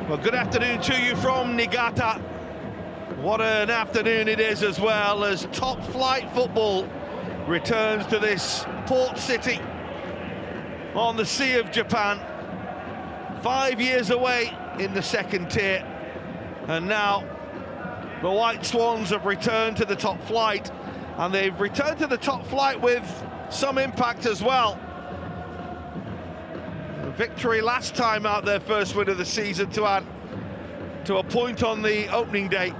Well, good afternoon to you from Niigata. What an afternoon it is as well, as top flight football returns to this port city on the Sea of Japan. 5 years away in the second tier, and now the White Swans have returned to the top flight, and they've returned to the top flight with some impact as well. A victory last time out, their first win of the season, to add to a point on the opening day.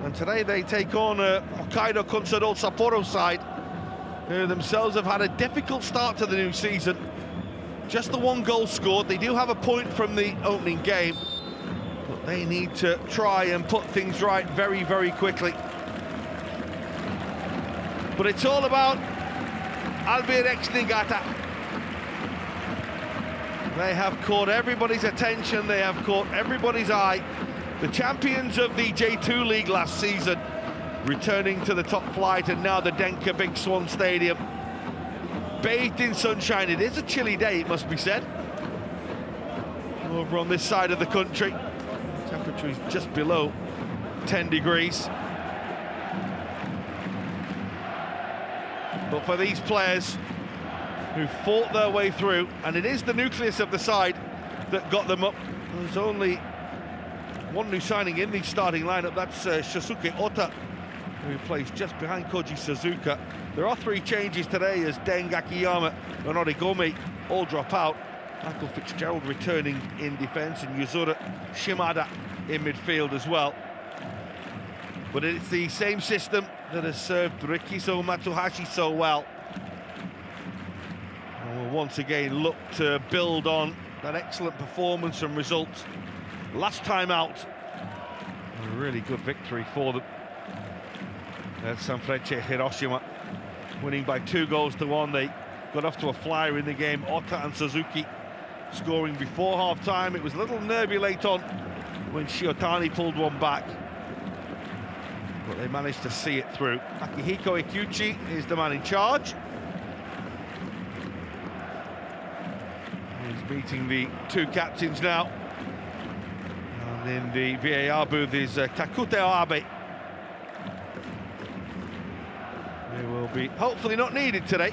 And today they take on a Hokkaido Consadole Sapporo side, who themselves have had a difficult start to the new season. Just the one goal scored. They do have a point from the opening game, but they need to try and put things right very, very quickly. But it's all about Albirex Niigata. They have caught everybody's attention, they have caught everybody's eye. The champions of the J2 League last season, returning to the top flight, and now the Denka Big Swan Stadium, bathed in sunshine. It is a chilly day, it must be said, over on this side of the country. The temperature is just below 10 degrees. But for these players who fought their way through, and it is the nucleus of the side that got them up. There's only one new signing in the starting lineup, that's Shosuke Ota, who plays just behind Koji Suzuka. There are three changes today, as Deng Akiyama and Origome all drop out. Michael Fitzgerald returning in defence, and Yuzuru Shimada in midfield as well. But it's the same system that has served Rikiso Matsuhashi so well. And we'll once again look to build on that excellent performance and results last time out. A really good victory for them at Sanfrecce Hiroshima, winning by 2-1. They got off to a flyer in the game. Ota and Suzuki scoring before half-time. It was a little nervy late on when Shiotani pulled one back, but they managed to see it through. Akihiko Ikuchi is the man in charge. He's meeting the two captains now. And in the VAR booth is Takuteo Abe. They will be hopefully not needed today.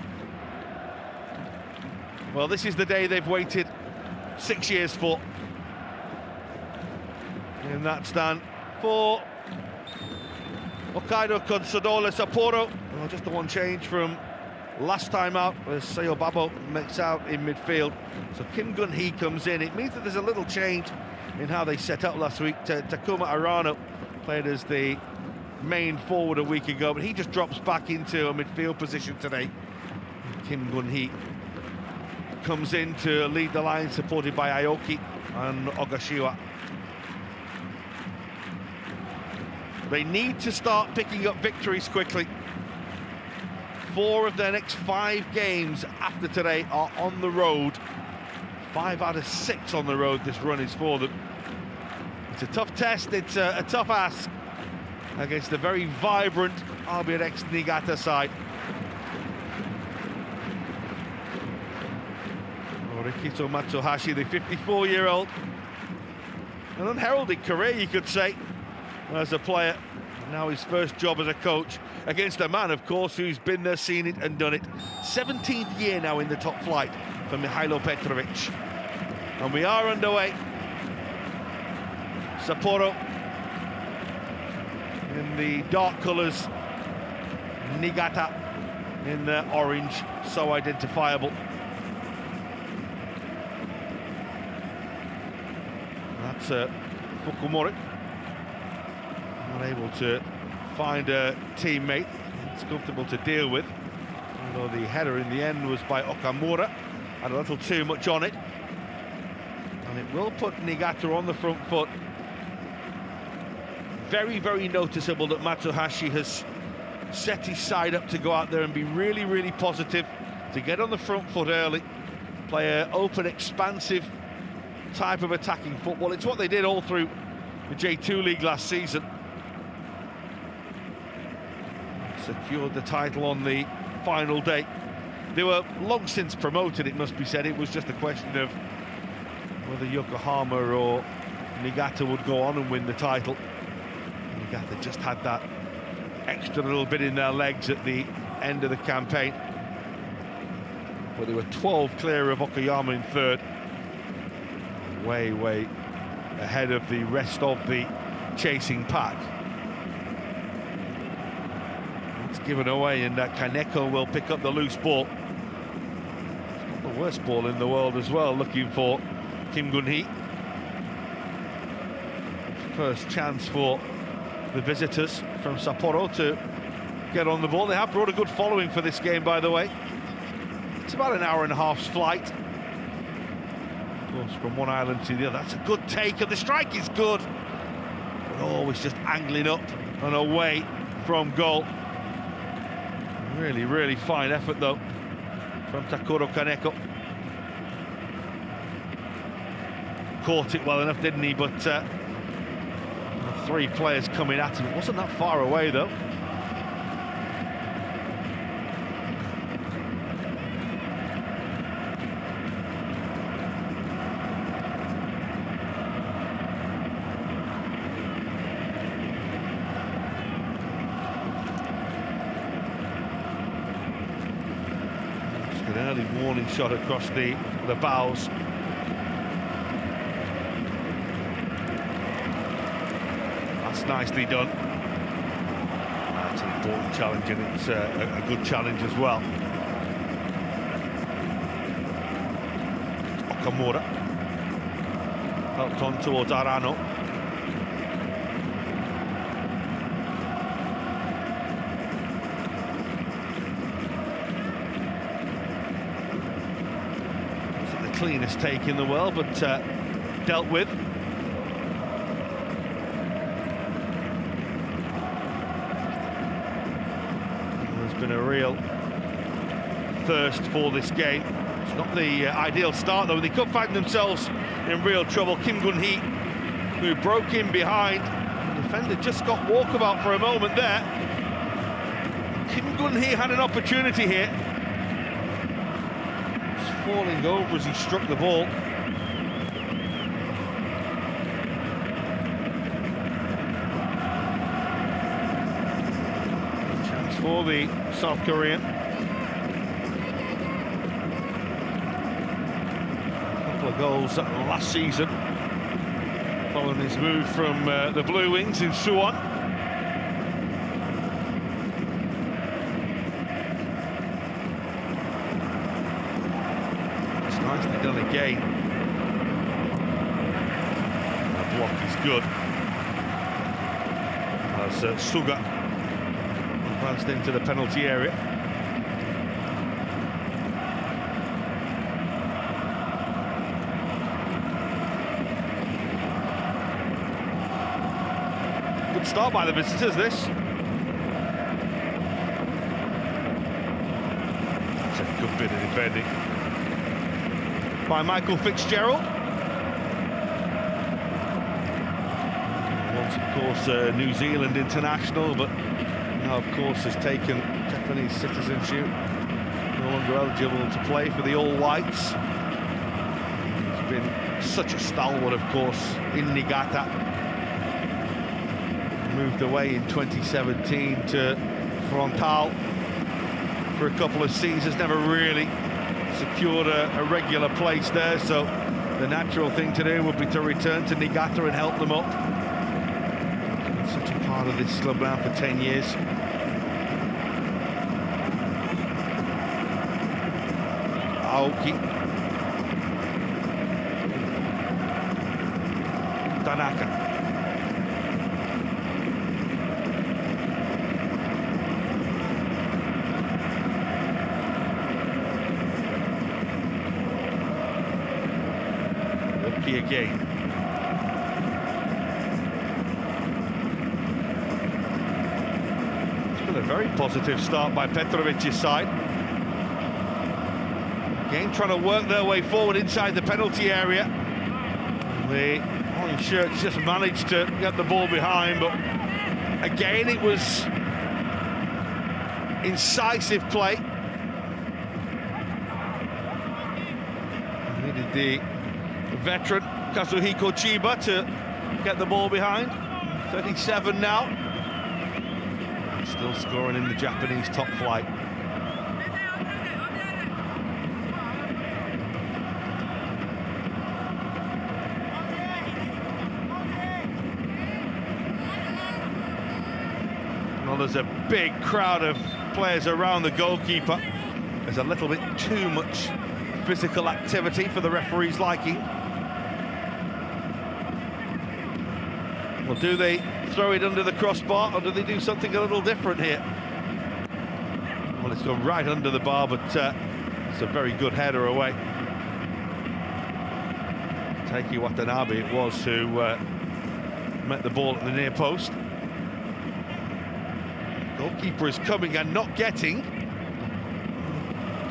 Well, this is the day they've waited 6 years for. In that stand for Hokkaido Consadole Sapporo. Well, just the one change from last time out, as Seyo Babo makes out in midfield. So Kim Gun-hee comes in. It means that there's a little change in how they set up last week. Takuma Arano played as the main forward a week ago, but he just drops back into a midfield position today. Kim Gun-hee comes in to lead the line, supported by Aoki and Ogashiwa. They need to start picking up victories quickly. 4 of their next 5 games after today are on the road. 5 out of 6 on the road this run is for them. It's a tough test, it's a tough ask against the very vibrant Albirex Niigata side. Rikiso Matsuhashi, the 54-year-old, an unheralded career, you could say, as a player. Now his first job as a coach, against a man, of course, who's been there, seen it and done it. 17th year now in the top flight for Mihailo Petrovic. And we are underway. Sapporo in the dark colours, Niigata in the orange, so identifiable. That's Fukumori, not able to find a teammate it's comfortable to deal with, although the header in the end was by Okamura, had a little too much on it, and it will put Niigata on the front foot. Very, very noticeable that Matsuhashi has set his side up to go out there and be really, really positive, to get on the front foot early, play an open, expansive type of attacking football. It's what they did all through the J2 League last season. Secured the title on the final day. They were long since promoted, it must be said. It was just a question of whether Yokohama or Niigata would go on and win the title. Niigata just had that extra little bit in their legs at the end of the campaign. But they were 12 clear of Okayama in third. Way ahead of the rest of the chasing pack. It's given away, and Kaneko will pick up the loose ball. It's not the worst ball in the world as well, looking for Kim Gun-hee. First chance for the visitors from Sapporo to get on the ball. They have brought a good following for this game, by the way. It's about an hour and a half's flight, of course, from one island to the other. That's a good take, and the strike is good, but always just angling up and away from goal. Really fine effort, though, from Takuro Kaneko. Caught it well enough, didn't he? But three players coming at him. It wasn't that far away, though. Just an early warning shot across the bows. Nicely done. That's an important challenge, and it's a good challenge as well. Okamura helped on towards Arano. Wasn't the cleanest take in the world, but dealt with. Been a real thirst for this game. It's not the ideal start, though. They could find themselves in real trouble. Kim Gun-hee, who broke in behind. The defender just got walkabout for a moment there. Kim Gun-hee had an opportunity here. He's falling over as he struck the ball. For the South Korean. A couple of goals last season, following his move from the Blue Wings in Suwon. It's nicely done again. The block is good. As Suga advanced into the penalty area. Good start by the visitors, this. It's a good bit of defending by Michael Fitzgerald. Once, of course, New Zealand international, but now, of course, has taken Japanese citizenship, no longer eligible to play for the All Whites. He's been such a stalwart, of course, in Niigata. Moved away in 2017 to Frontal for a couple of seasons, never really secured a regular place there, so the natural thing to do would be to return to Niigata and help them up. Such a part of this club now for 10 years. Aoki. Tanaka. Aoki again. A very positive start by Petrovic's side. Again, trying to work their way forward inside the penalty area. The orange shirts just managed to get the ball behind, but again, it was incisive play. Needed the veteran Kazuhiko Chiba to get the ball behind. 37 now. Still scoring in the Japanese top flight. Well, there's a big crowd of players around the goalkeeper. There's a little bit too much physical activity for the referee's liking. Well, do they throw it under the crossbar, or do they do something a little different here? Well, it's gone right under the bar, but it's a very good header away. Taiki Watanabe it was who met the ball at the near post. Goalkeeper is coming and not getting.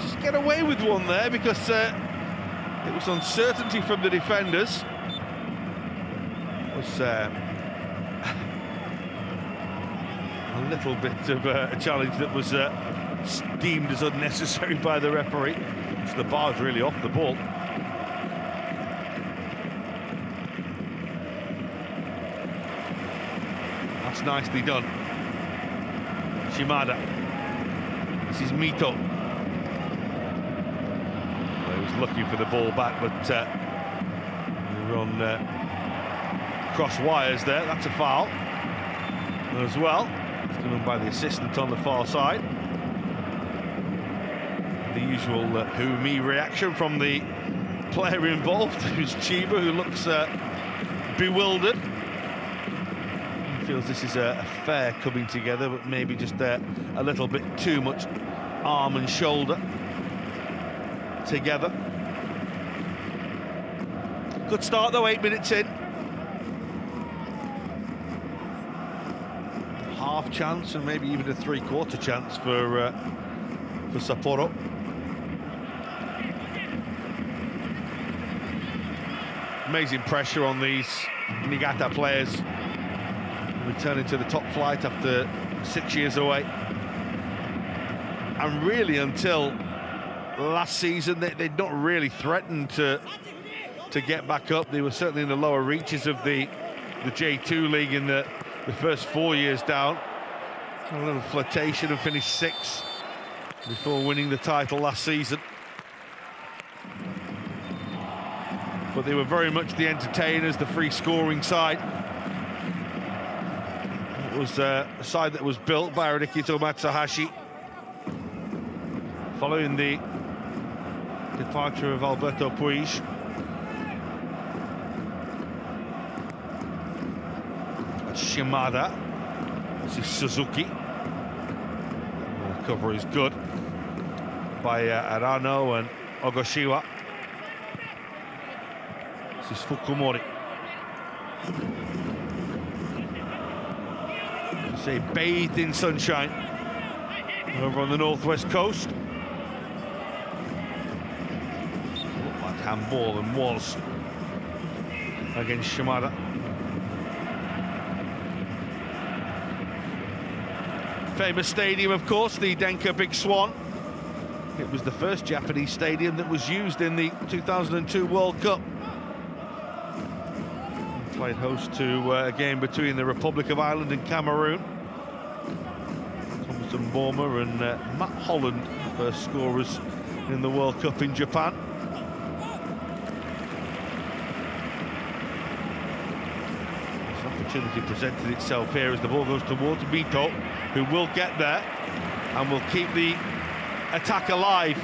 Just get away with one there, because it was uncertainty from the defenders. It was a little bit of a challenge that was deemed as unnecessary by the referee. So the bar's really off the ball. That's nicely done. Shimada. This is Mito. Well, he was looking for the ball back, but we were on cross wires there. That's a foul as well. It's given by the assistant on the far side. The usual who me reaction from the player involved, who's Chiba, who looks bewildered. He feels this is a fair coming together, but maybe just a little bit too much arm and shoulder together. Good start though, 8 minutes in. Half chance and maybe even a three-quarter chance for Sapporo. Amazing pressure on these Niigata players, returning to the top flight after 6 years away. And really, until last season, they'd not really threatened to get back up. They were certainly in the lower reaches of the J2 League in the first 4 years down. A little flirtation and finished 6th before winning the title last season. But they were very much the entertainers, the free scoring side. It was a side that was built by Rikito Matsuhashi following the departure of Alberto Puig. Shimada. This is Suzuki. The cover is good by Arano and Ogoshiwa. This is Fukumori. Say bathed in sunshine over on the northwest coast. Looked like handball and was against Shimada. Famous stadium, of course, the Denka Big Swan. It was the first Japanese stadium that was used in the 2002 World Cup. Played host to a game between the Republic of Ireland and Cameroon. Thomas Mboma and Matt Holland, first scorers in the World Cup in Japan. This opportunity presented itself here as the ball goes towards Mito, who will get there and will keep the attack alive.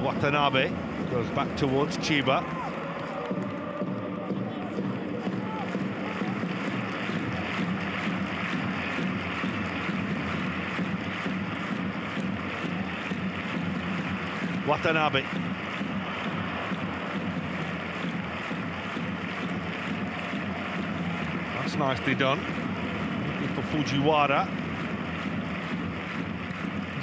Watanabe goes back towards Chiba. Watanabe. That's nicely done. Looking for Fujiwara.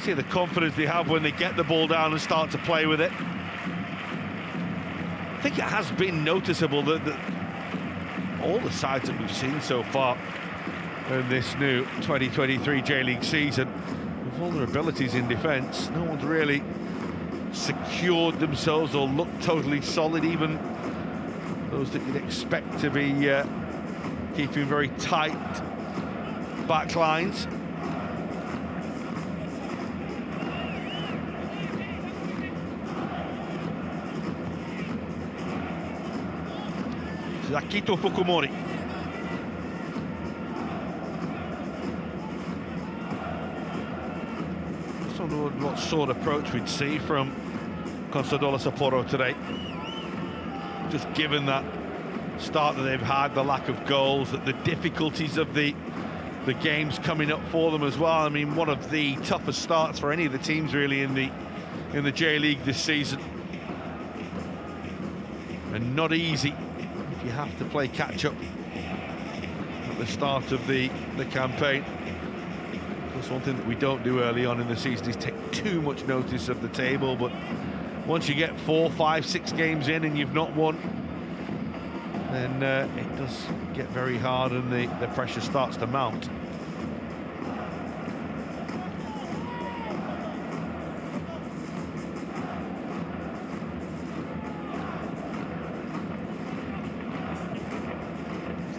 See the confidence they have when they get the ball down and start to play with it. I think it has been noticeable that all the sides that we've seen so far in this new 2023 J-League season, with vulnerabilities in defence, no one's really secured themselves or looked totally solid, even those that you'd expect to be keeping very tight back lines. Akito Fukumori. Just wonder what sort of approach we'd see from Consadole Sapporo today. Just given that start that they've had, the lack of goals, that the difficulties of the games coming up for them as well. I mean, one of the toughest starts for any of the teams really in the J-League this season, and not easy. You have to play catch-up at the start of the campaign. Of course, one thing that we don't do early on in the season is take too much notice of the table, but once you get 4, 5, 6 games in and you've not won, then it does get very hard and the pressure starts to mount.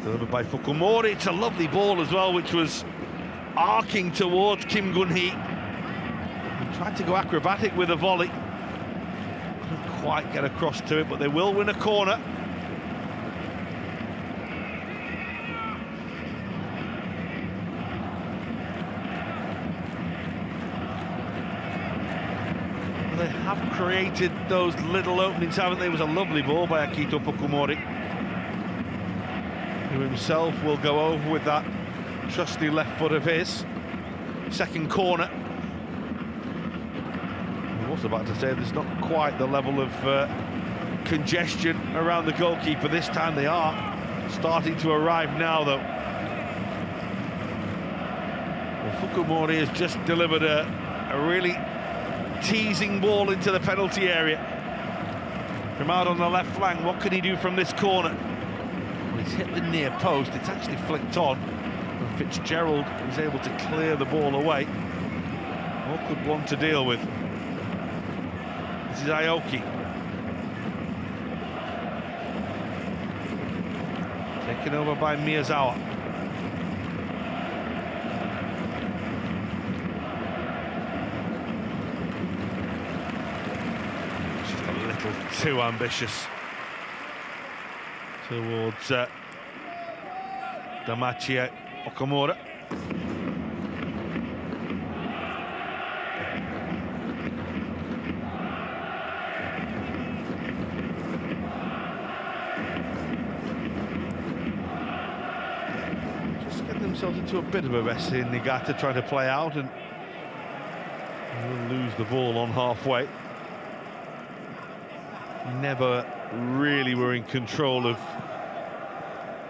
Delivered by Fukumori. It's a lovely ball as well, which was arcing towards Kim Gun-hee. Tried to go acrobatic with a volley. Couldn't quite get across to it, but they will win a corner. Well, they have created those little openings, haven't they? It was a lovely ball by Akito Fukumori, who himself will go over with that trusty left foot of his. Second corner. I was about to say there's not quite the level of congestion around the goalkeeper this time. They are starting to arrive now, though. Well, Fukumori has just delivered a really teasing ball into the penalty area. From out on the left flank, what can he do from this corner? He's hit the near post, it's actually flicked on, and Fitzgerald is able to clear the ball away. Awkward one to deal with. This is Aoki. Taken over by Miyazawa. Just a little too ambitious towards Damachi Okamura. Just getting themselves into a bit of a mess in Niigata, trying to play out, and will lose the ball on halfway. Never really were in control of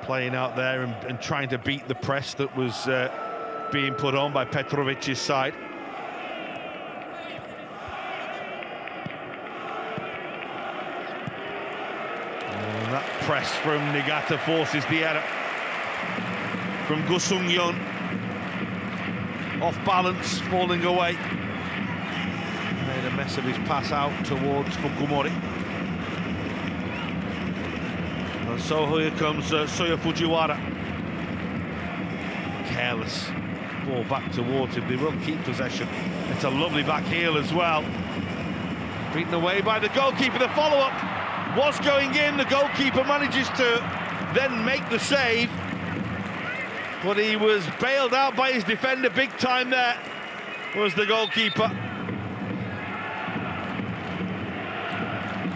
playing out there and trying to beat the press that was being put on by Petrovic's side. And that press from Niigata forces the error from Go Sung-yeon. Off balance, falling away. Made a mess of his pass out towards Fukumori. And so here comes Soya Fujiwara. Careless. Ball back towards him. They will keep possession. It's a lovely back heel as well. Beaten away by the goalkeeper. The follow-up was going in. The goalkeeper manages to then make the save, but he was bailed out by his defender big time. There was the goalkeeper.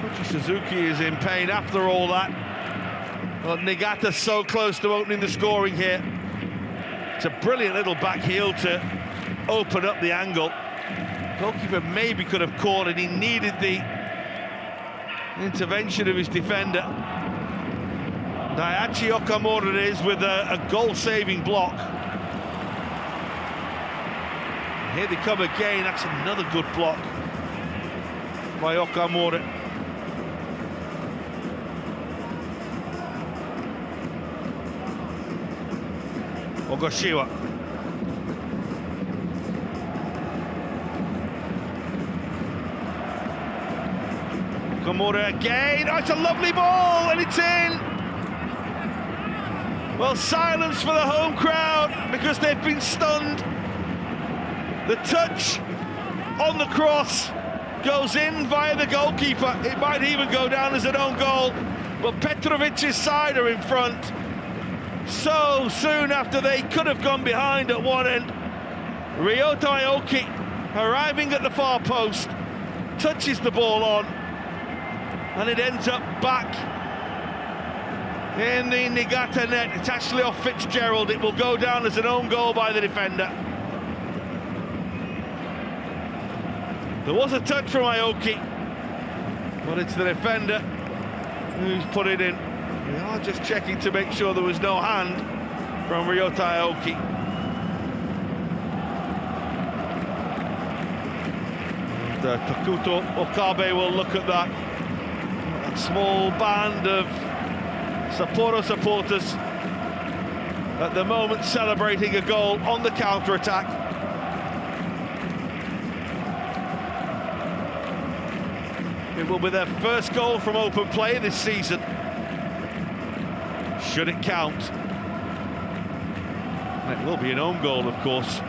Koji Suzuki is in pain after all that. But Niigata so close to opening the scoring here. It's a brilliant little back heel to open up the angle. Goalkeeper maybe could have caught it. He needed the intervention of his defender. Daiichi Okamura it is, with a goal-saving block. And here they come again. That's another good block by Okamura. Ogashiwa. Komura again. Oh, it's a lovely ball, and it's in. Well, silence for the home crowd because they've been stunned. The touch on the cross goes in via the goalkeeper. It might even go down as an own goal, but Petrovic's side are in front. So soon after they could have gone behind at one end. Ryota Aoki arriving at the far post, touches the ball on, and it ends up back in the Niigata net. It's actually off Fitzgerald. It will go down as an own goal by the defender. There was a touch from Aoki, but it's the defender who's put it in. We are just checking to make sure there was no hand from Ryota Aoki. And Takuto Okabe will look at that. A small band of Sapporo supporters at the moment celebrating a goal on the counter-attack. It will be their first goal from open play this season, should it count. And it will be an own goal, of course.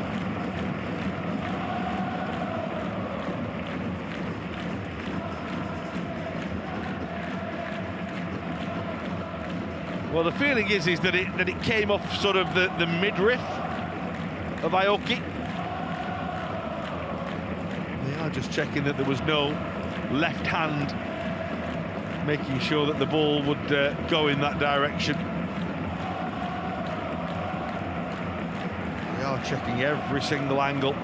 Well, the feeling is that it came off sort of the midriff of Aoki. They are just checking that there was no left hand, making sure that the ball would go in that direction. They are checking every single angle,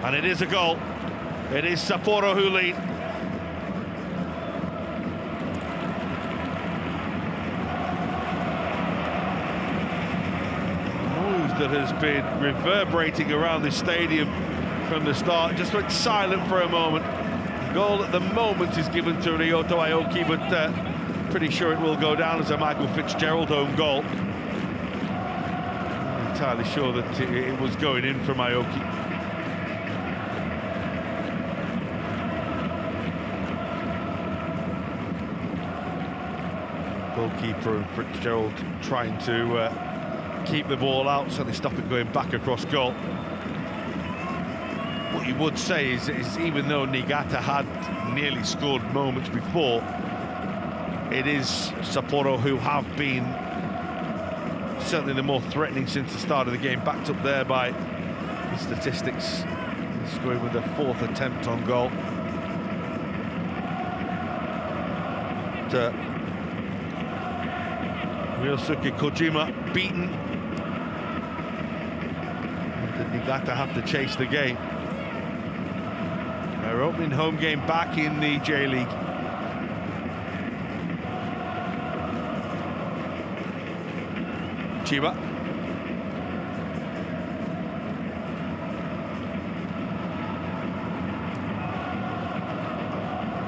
and it is a goal. It is Sapporo who lead. That has been reverberating around the stadium from the start just went silent for a moment. The goal at the moment is given to Ryota Aoki, but pretty sure it will go down as a Michael Fitzgerald home goal. I'm entirely sure that it was going in from Aoki. Goalkeeper and Fitzgerald trying to keep the ball out, so they stop it going back across goal. What you would say is even though Niigata had nearly scored moments before, it is Sapporo who have been certainly the more threatening since the start of the game, backed up there by the statistics. Scoring with their fourth attempt on goal. Ryosuke Kojima beaten. Niigata have to chase the game. Their opening home game back in the J-League. Chiba.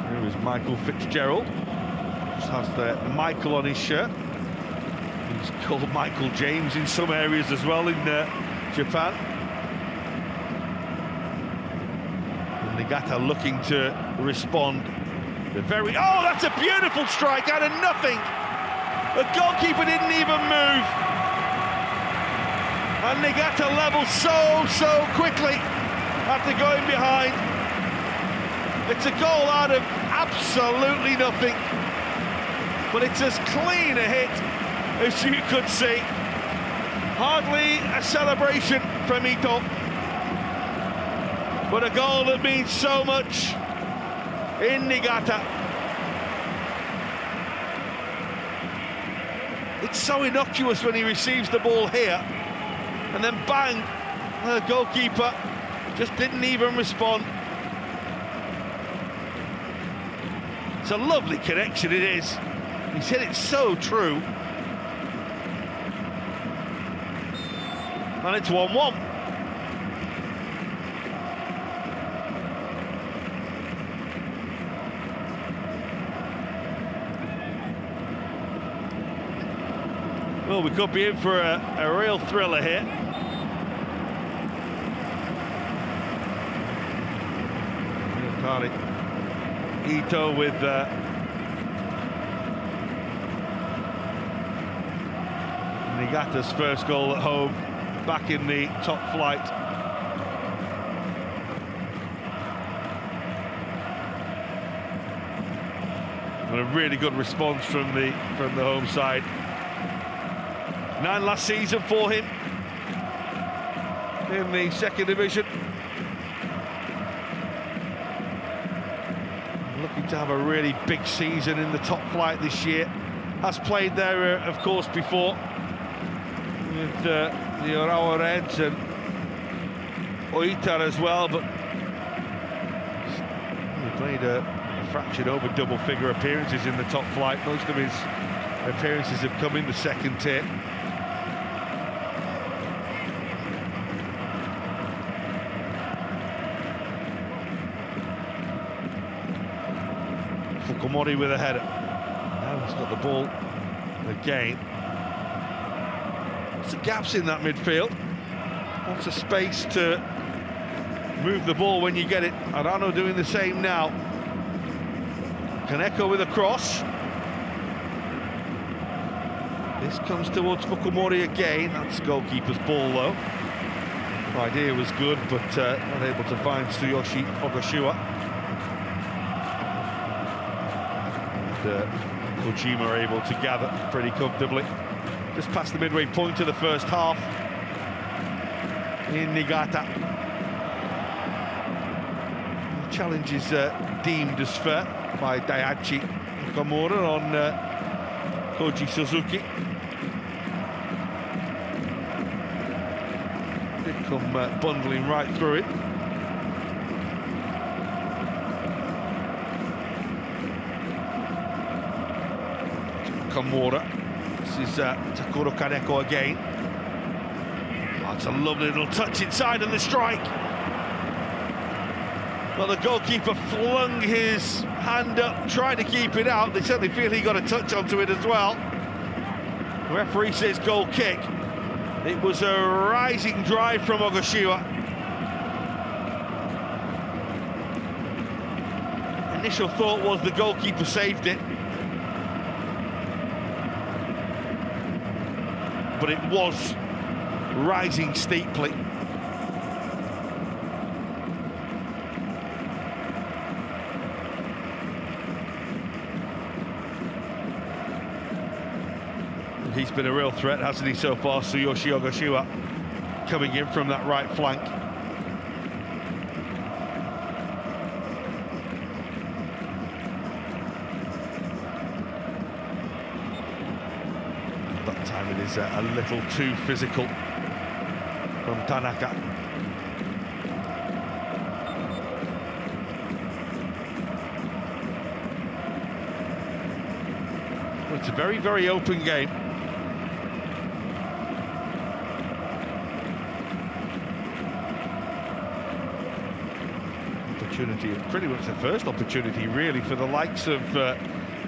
Here is Michael Fitzgerald. Just has the Michael on his shirt. He's called Michael James in some areas as well in Japan. And Niigata looking to respond. Oh, that's a beautiful strike out of nothing. The goalkeeper didn't even move. And Niigata levels so quickly after going behind. It's a goal out of absolutely nothing. But it's as clean a hit as you could see. Hardly a celebration from Ito, but a goal that means so much in Niigata. It's so innocuous when he receives the ball here, and then bang, the goalkeeper just didn't even respond. It's a lovely connection, it is. He's hit it so true. And it's 1-1. Well, we could be in for a real thriller here. Ito with Niigata's first goal at home, back in the top flight. And a really good response from the home side. 9 last season for him in the second division. Looking to have a really big season in the top flight this year. Has played there, of course, before with the Urawa Reds and Oita as well, but he played a fraction over double-figure appearances in the top flight. Most of his appearances have come in the second tier. Fukumori with a header. Now he's got the ball again. Lots of gaps in that midfield. Lots of space to move the ball when you get it. Arano doing the same now. Kaneko with a cross. This comes towards Fukumori again. That's goalkeeper's ball though. The idea was good, but not able to find Tsuyoshi Ogashiwa. Kojima are able to gather pretty comfortably. Just past the midway point of the first half in Niigata. The challenge is deemed as fair by Daihachi Nakamura on Koji Suzuki. Did come bundling right through it. Nakamura. This is Takuro Kaneko again. Oh, it's a lovely little touch inside and the strike. Well, the goalkeeper flung his hand up, trying to keep it out. They certainly feel he got a touch onto it as well. The referee says goal kick. It was a rising drive from Ogashiwa. Initial thought was the goalkeeper saved it. But it was rising steeply. He's been a real threat, hasn't he, so far? Tsuyoshi Ogashiwa coming in from that right flank. That time it is a little too physical from Tanaka. Well, it's a very, very open game. Pretty much the first opportunity really for the likes of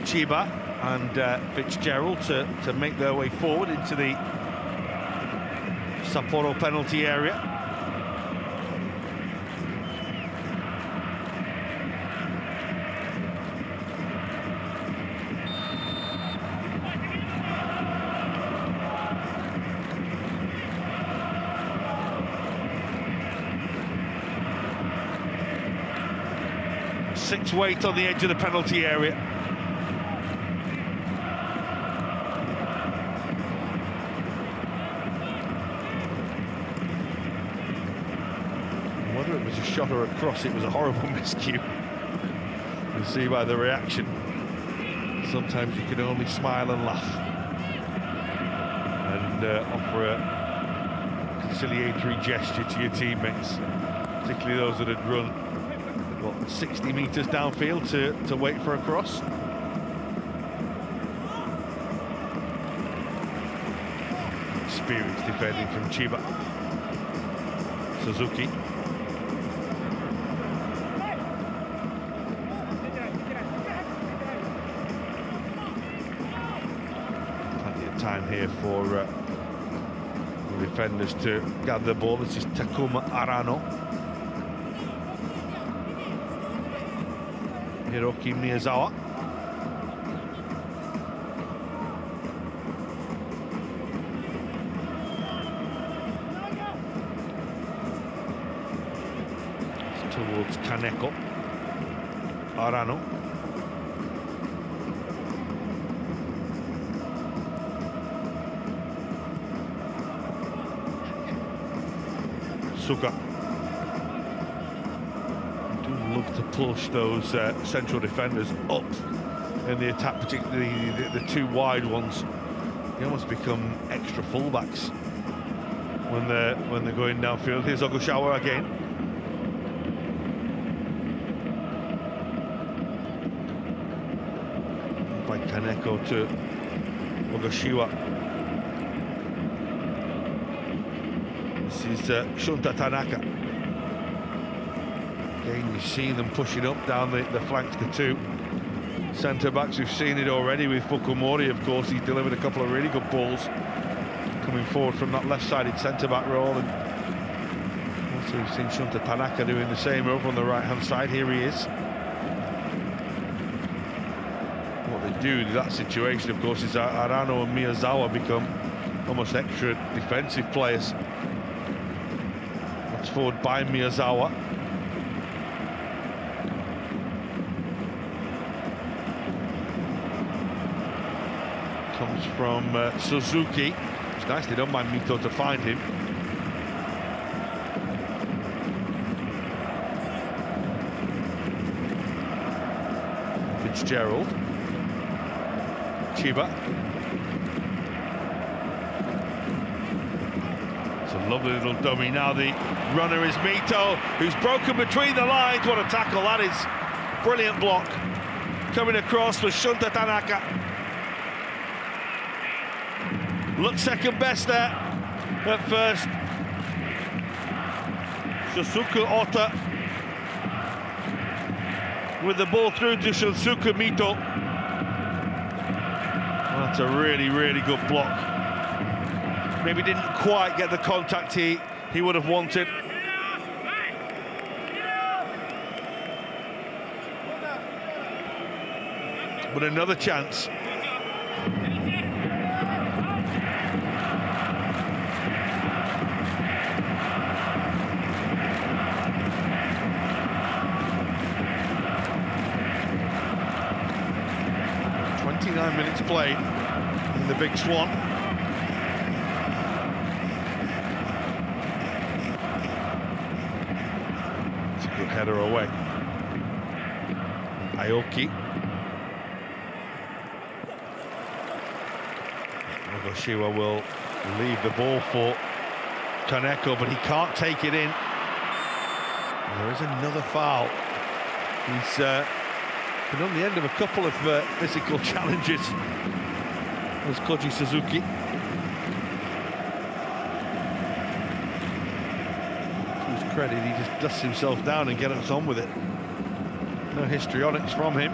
Chiba and Fitzgerald to make their way forward into the Sapporo penalty area. Six weight on the edge of the penalty area. Whether it was a shot or a cross, it was a horrible miscue. You'll see by the reaction. Sometimes you can only smile and laugh and offer a conciliatory gesture to your teammates, particularly those that had run 60 metres downfield to wait for a cross. Experienced defending from Chiba. Suzuki. Plenty of time here for the defenders to gather the ball. This is Takuma Arano. Hiroki Miyazawa. It's towards Kaneko. Arano. Suga. Do love to push those central defenders up in the attack, particularly the two wide ones. They almost become extra fullbacks when they're going downfield. Here's Ogashawa again. By Kaneko to Ogashiwa. This is Shunta Tanaka. Again, you see them pushing up down the flanks, the two centre-backs. We've seen it already with Fukumori, of course. He's delivered a couple of really good balls coming forward from that left-sided centre-back role. And also we've seen Shunta Tanaka doing the same over on the right-hand side. Here he is. What they do in that situation, of course, is Arano and Miyazawa become almost extra defensive players. That's forward by Miyazawa. Comes from Suzuki. It's nicely done by Mito to find him. Fitzgerald. Chiba. It's a lovely little dummy. Now the runner is Mito, who's broken between the lines. What a tackle that is. Brilliant block. Coming across was Shunta Tanaka. Looks second best there at first. Shusuke Ota with the ball through to Shusuke Mito. That's a really, really good block. Maybe didn't quite get the contact he would have wanted. But another chance. Minutes played in the Big Swan. It's a good header away. Aoki. Ogashiwa will leave the ball for Kaneko, but he can't take it in. And there is another foul. He's been on the end of a couple of physical challenges. There's Koji Suzuki. To his credit, he just dusts himself down and gets on with it. No histrionics from him.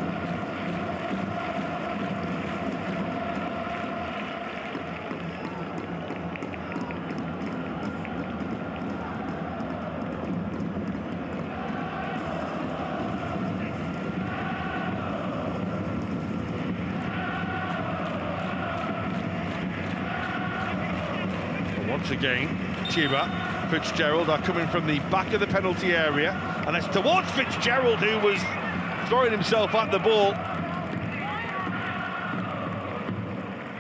Once again, Chiba, Fitzgerald are coming from the back of the penalty area, and it's towards Fitzgerald, who was throwing himself at the ball.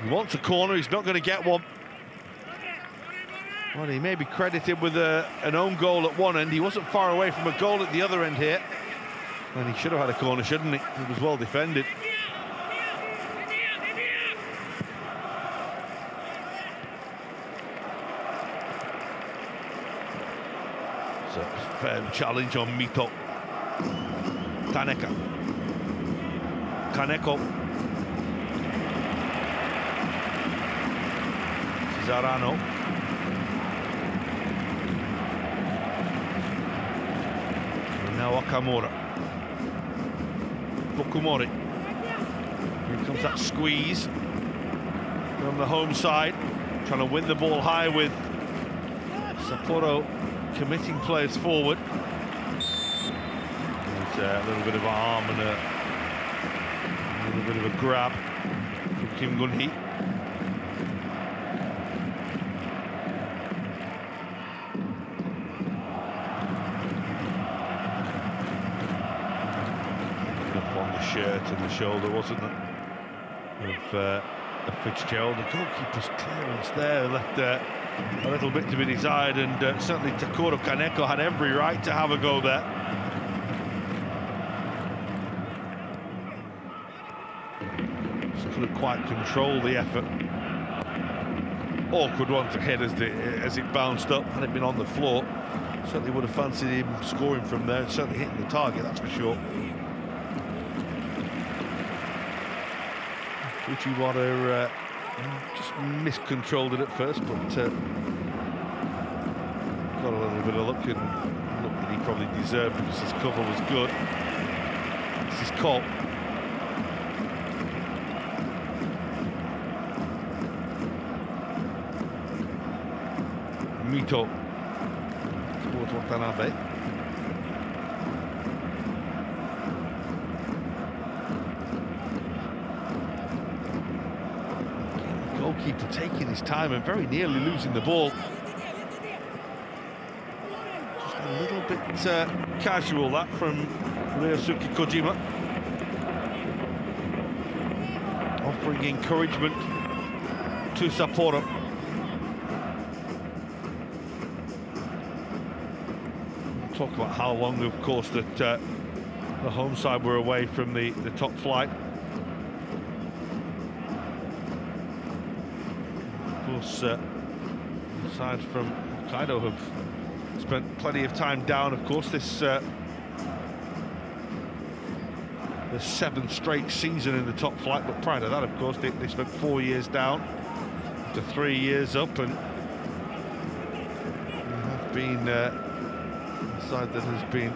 He wants a corner, he's not going to get one. Well, he may be credited with an own goal at one end. He wasn't far away from a goal at the other end here. And he should have had a corner, shouldn't he? It was well defended. Firm challenge on Mito. Tanaka. Kaneko. Zarano. And now Okamura. Fukumori. Here comes that squeeze. from the home side, trying to win the ball high with Sapporo committing players forward. There's a little bit of an arm and a little bit of a grab from Kim Gun-hee. Up on the shirt and the shoulder, wasn't it? Of Fitzgerald. The goalkeeper's clearance there left a little bit to be desired, and certainly Takuro Kaneko had every right to have a go there. Just couldn't quite control the effort. Awkward one to hit as it bounced up. Had it been on the floor, certainly would have fancied him scoring from there, and certainly hitting the target, that's for sure. Fujiwara just miscontrolled it at first, but got a little bit of luck, and look that he probably deserved because his cover was good. This is Cole. Mito towards Watanabe. Goalkeeper taking his time and very nearly losing the ball. Just a little bit casual, that from Ryosuke Kojima. Offering encouragement to Sapporo. We'll talk about how long, of course, that the home side were away from the top flight. Aside from Hokkaido, have spent plenty of time down. Of course, this the 7th straight season in the top flight, but prior to that, of course, they spent 4 years down after 3 years up, and have been a side that has been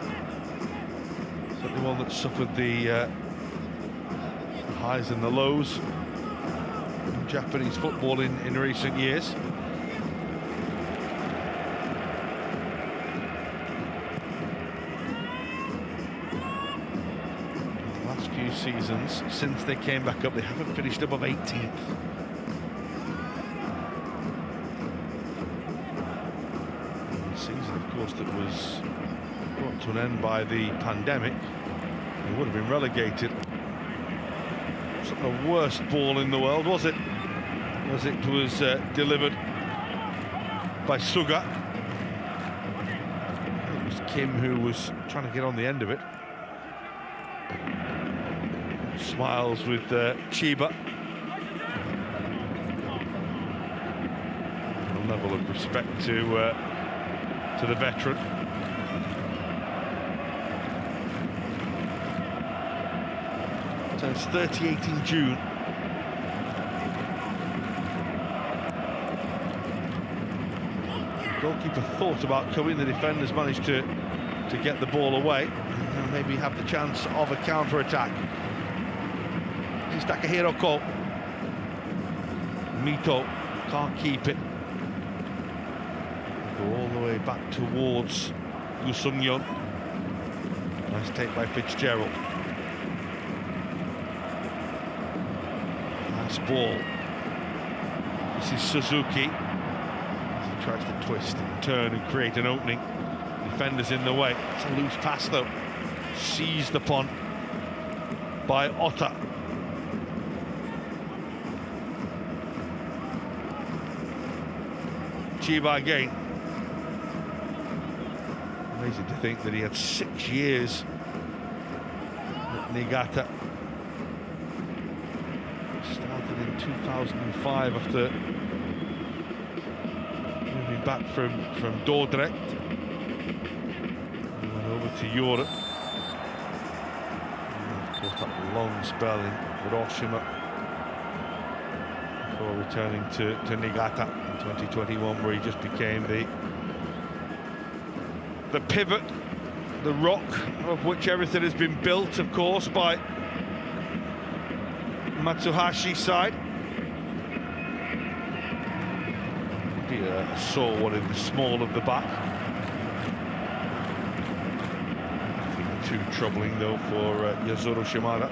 certainly one that suffered the highs and the lows Japanese football in recent years. The last few seasons, since they came back up, they haven't finished above 18th. The season, of course, that was brought to an end by the pandemic, they would have been relegated. It's not the worst ball in the world, was it? As it was delivered by Suga. It was Kim who was trying to get on the end of it. Smiles with Chiba. A level of respect to the veteran. Turns 38 in June. Goalkeeper thought about coming, the defenders managed to get the ball away and maybe have the chance of a counter-attack. This is Takahiro Ko. Mito can't keep it. Go all the way back towards Yu Sung-yeon. Nice take by Fitzgerald. Nice ball. This is Suzuki. Tries to twist and turn and create an opening. Defenders in the way. It's a loose pass though. Seized upon by Ota. Chiba again. Amazing to think that he had 6 years at Niigata. Started in 2005 after back from Dordrecht, went over to Europe, and of course that long spell in Hiroshima before returning to Niigata in 2021, where he just became the pivot, the rock of which everything has been built, of course, by Matsuhashi's side. Be a sore one in the small of the back. Nothing too troubling though for Yasuro Shimada.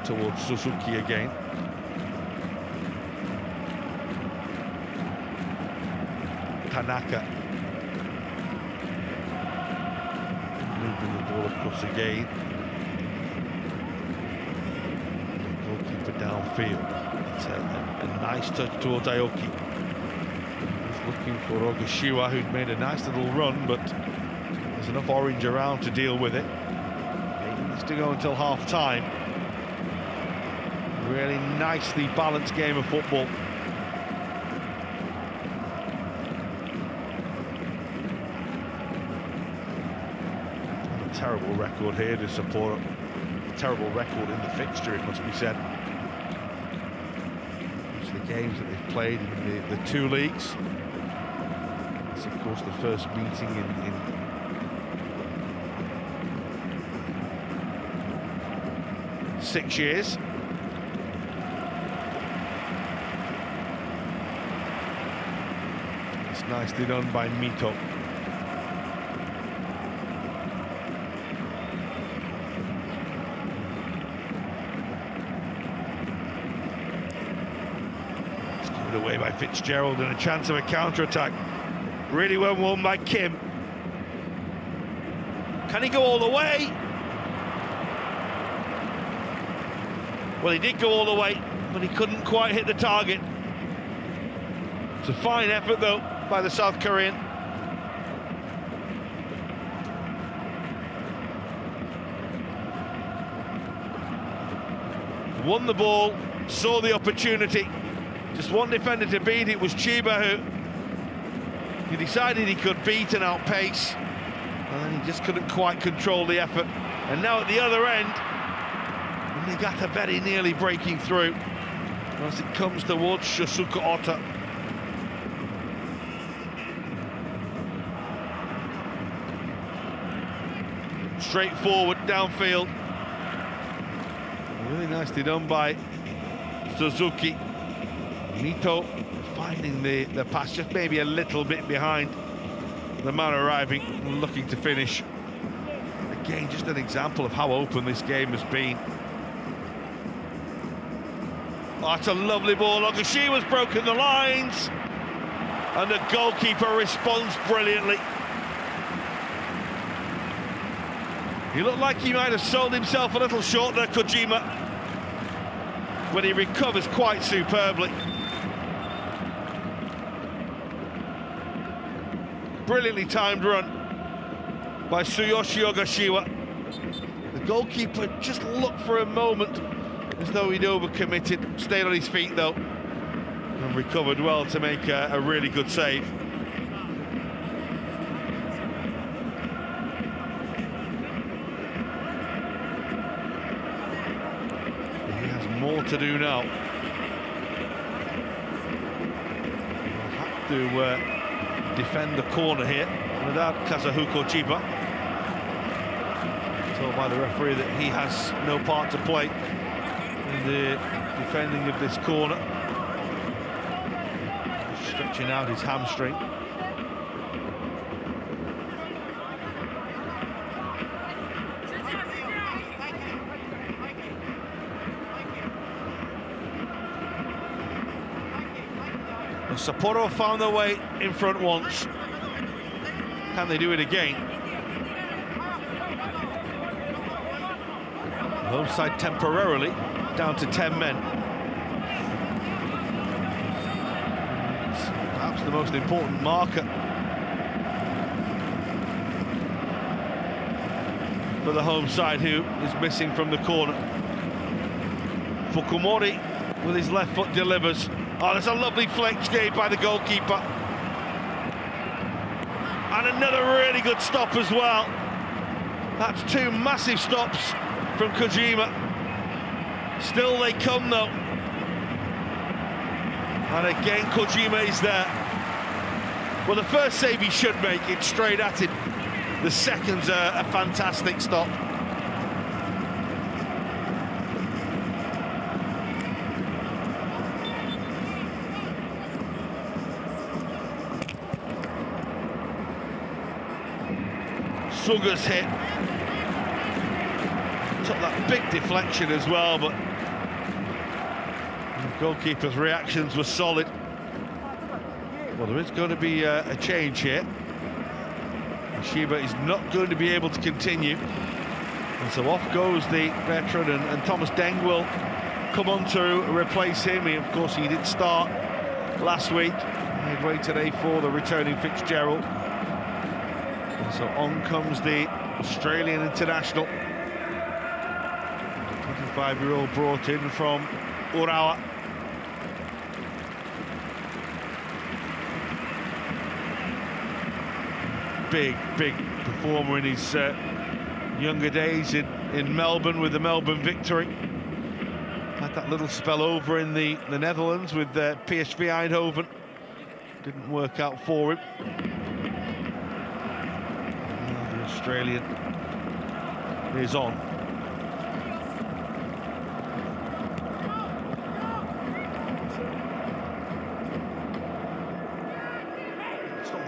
Towards Suzuki again. Tanaka moving the ball across again. Goalkeeper downfield. It's a nice touch towards Aoki. He's looking for Ogashiwa, who'd made a nice little run, but there's enough orange around to deal with it. He needs to go until half time. Really nicely balanced game of football. A terrible record here to support a terrible record in the fixture, it must be said. It's the games that they've played in the two leagues. It's of course the first meeting in 6 years. Nicely done by Mito. It's given away by Fitzgerald and a chance of a counter-attack. Really well won by Kim. Can he go all the way? Well, he did go all the way, but he couldn't quite hit the target. It's a fine effort, though, by the South Korean. Won the ball, saw the opportunity. Just one defender to beat. It was Chiba who he decided he could beat and outpace, and then he just couldn't quite control the effort. And now at the other end, Niigata very nearly breaking through as it comes towards Shosuke Ota. Straightforward downfield. Really nicely done by Suzuki. Mito finding the pass just maybe a little bit behind the man arriving, looking to finish. Again, just an example of how open this game has been. Oh, it's a lovely ball. Ogashiwa's broken the lines, and the goalkeeper responds brilliantly. He looked like he might have sold himself a little short there, Kojima, but he recovers quite superbly. Brilliantly timed run by Tsuyoshi Ogashiwa. The goalkeeper just looked for a moment as though he'd overcommitted, stayed on his feet though, and recovered well to make a really good save. He has more to do now. He'll have to defend the corner here without Kazuhiko Chiba. Told by the referee that he has no part to play in the defending of this corner. Stretching out his hamstring. Well, Sapporo found their way in front once. Can they do it again? Home side temporarily down to 10 men. It's perhaps the most important marker for the home side, who is missing from the corner. Fukumori with his left foot delivers. Oh, there's a lovely flex game by the goalkeeper. And another really good stop as well. That's two massive stops from Kojima. Still they come though. And again, Kojima is there. Well, the first save he should make it straight at him. The second's a fantastic stop. Suga's hit. Took that big deflection as well, but the goalkeeper's reactions were solid. Well, there is going to be a change here. Shiba is not going to be able to continue. And so off goes the veteran, and Thomas Deng will come on to replace him. Of course, he did start last week, midway today for the returning Fitzgerald. And so on comes the Australian international. 25-year-old brought in from Urawa. Big performer in his younger days in Melbourne with the Melbourne victory. Had that little spell over in the Netherlands with PSV Eindhoven. Didn't work out for him. The Australian is on.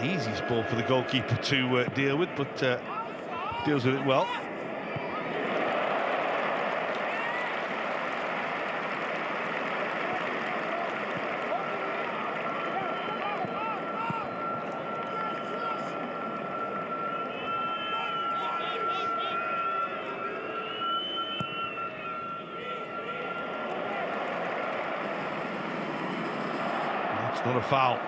The easiest ball for the goalkeeper to deal with, but deals with it well. That's not a foul.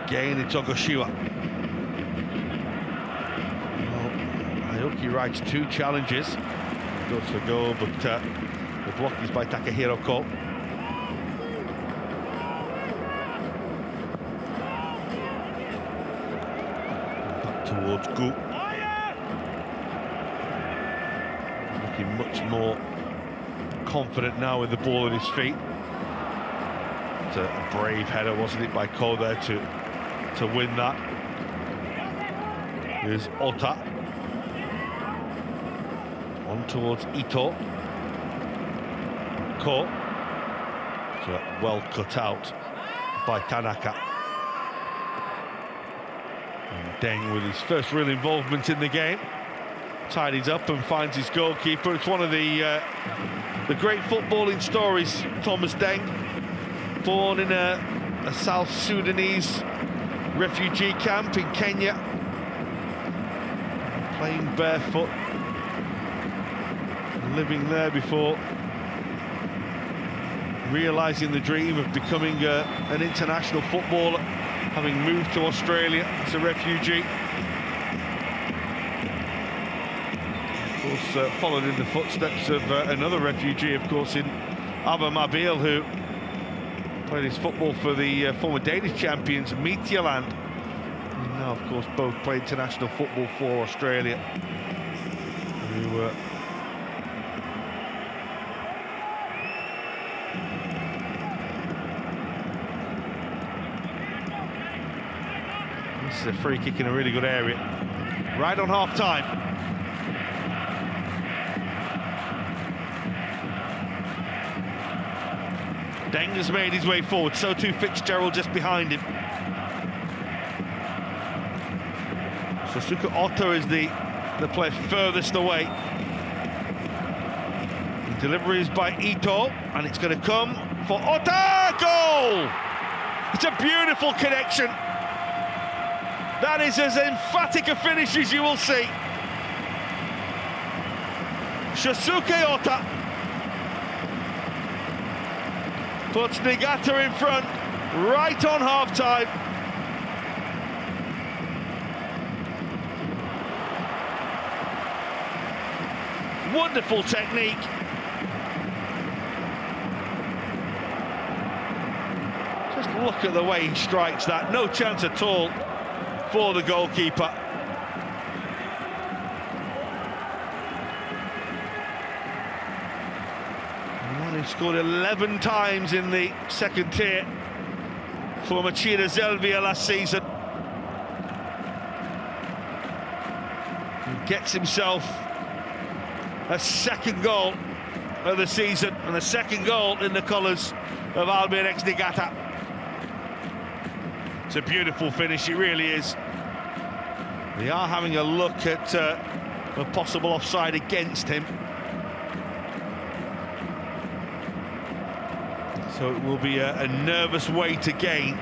Again, it's Ogoshiwa. Well, Aoki writes 2 challenges. Goes for goal, but the block is by Takahiro Ko. Back towards Gu. Looking much more confident now with the ball at his feet. It's a brave header, wasn't it, by Ko there to win that. Here's Ota. On towards Ito. Ko. So well cut out by Tanaka. And Deng with his first real involvement in the game. Tidies up and finds his goalkeeper. It's one of the great footballing stories, Thomas Deng. Born in a South Sudanese refugee camp in Kenya, playing barefoot, living there before realising the dream of becoming an international footballer, having moved to Australia as a refugee. Of course, followed in the footsteps of another refugee, of course, in Abba Mabil, who played his football for the former Danish champions, Midtjylland. And now, of course, both play international football for Australia. Who, this is a free kick in a really good area. Right on half-time. Deng has made his way forward, so too Fitzgerald just behind him. Susuke Ota is the player furthest away. The delivery is by Ito, and it's going to come for Ota! Goal! It's a beautiful connection. That is as emphatic a finish as you will see. Shasuke Ota puts Niigata in front, right on half-time. Wonderful technique. Just look at the way he strikes that. No chance at all for the goalkeeper. And that He scored 11 times in the second tier for Machida Zelvia last season. He gets himself a second goal of the season and a second goal in the colours of Albirex Niigata. It's a beautiful finish, it really is. They are having a look at a possible offside against him. So it will be a nervous wait again.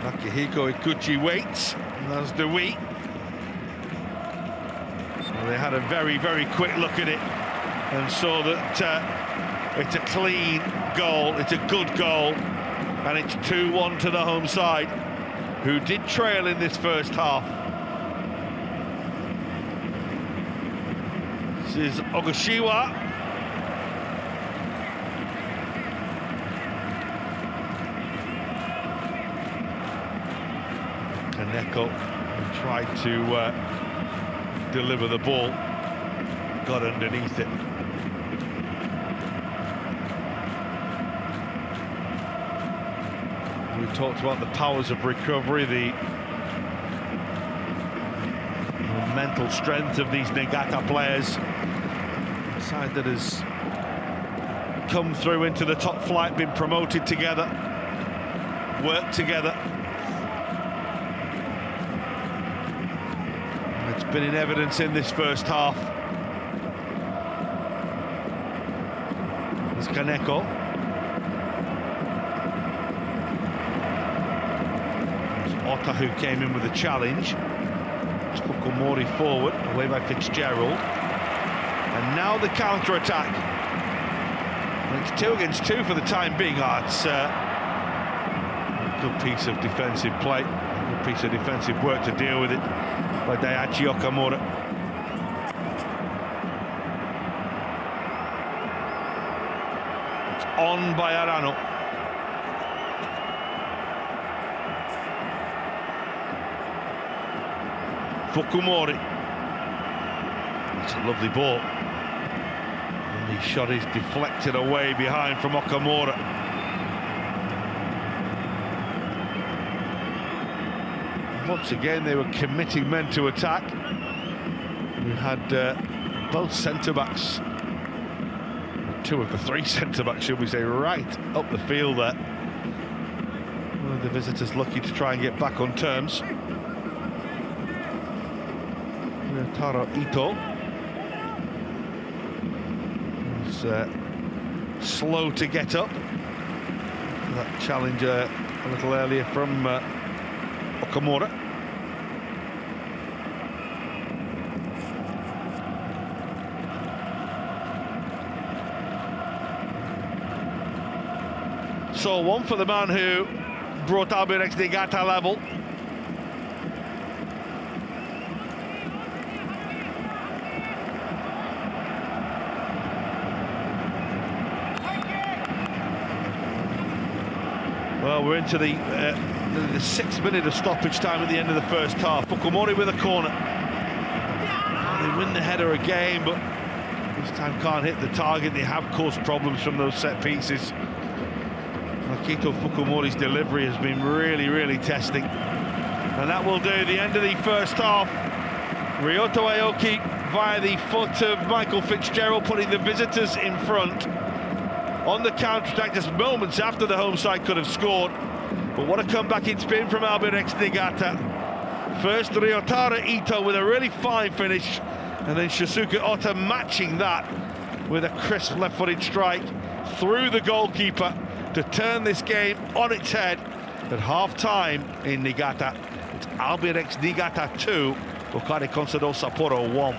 Akihiko Ikuchi waits, and as do we. Well, they had a very, very quick look at it and saw that it's a clean goal, it's a good goal, and it's 2-1 to the home side, who did trail in this first half. This is Ogashiwa. Kaneko tried to deliver the ball, got underneath it. We talked about the powers of recovery, the mental strength of these Niigata players. A side that has come through into the top flight, been promoted together, worked together. It's been in evidence in this first half. There's Kaneko. Ota, who came in with a challenge. It's Fukumori forward, away by Fitzgerald. And now the counter-attack. It's 2 against 2 for the time being. It's a good piece of defensive play, a good piece of defensive work to deal with it by Daiichi Okamura. It's on by Arano. Fukumori. It's a lovely ball. And the shot is deflected away behind from Okamura. Once again, they were committing men to attack. We had both centre-backs, 2 of the 3 centre-backs, should we say, right up the field there. One of the visitors lucky to try and get back on terms. Taro Ito was slow to get up. That challenge a little earlier from Okamura. So 1 for the man who brought Albirex Niigata level. Well, we're into the 6th minute of stoppage time at the end of the first half. Fukumori with a corner. They win the header again, but this time can't hit the target. They have caused problems from those set pieces. Akito Fukumori's delivery has been really, really testing. And that will do the end of the first half. Ryoto Aoki via the foot of Michael Fitzgerald, putting the visitors in front. On the counter-attack just moments after the home side could have scored. But what a comeback it's been from Albirex Niigata. First Ryotaro Ito with a really fine finish, and then Shusuke Ota matching that with a crisp left-footed strike through the goalkeeper to turn this game on its head at half-time in Niigata. It's Albirex Niigata 2, Hokkaido Consadole Sapporo 1.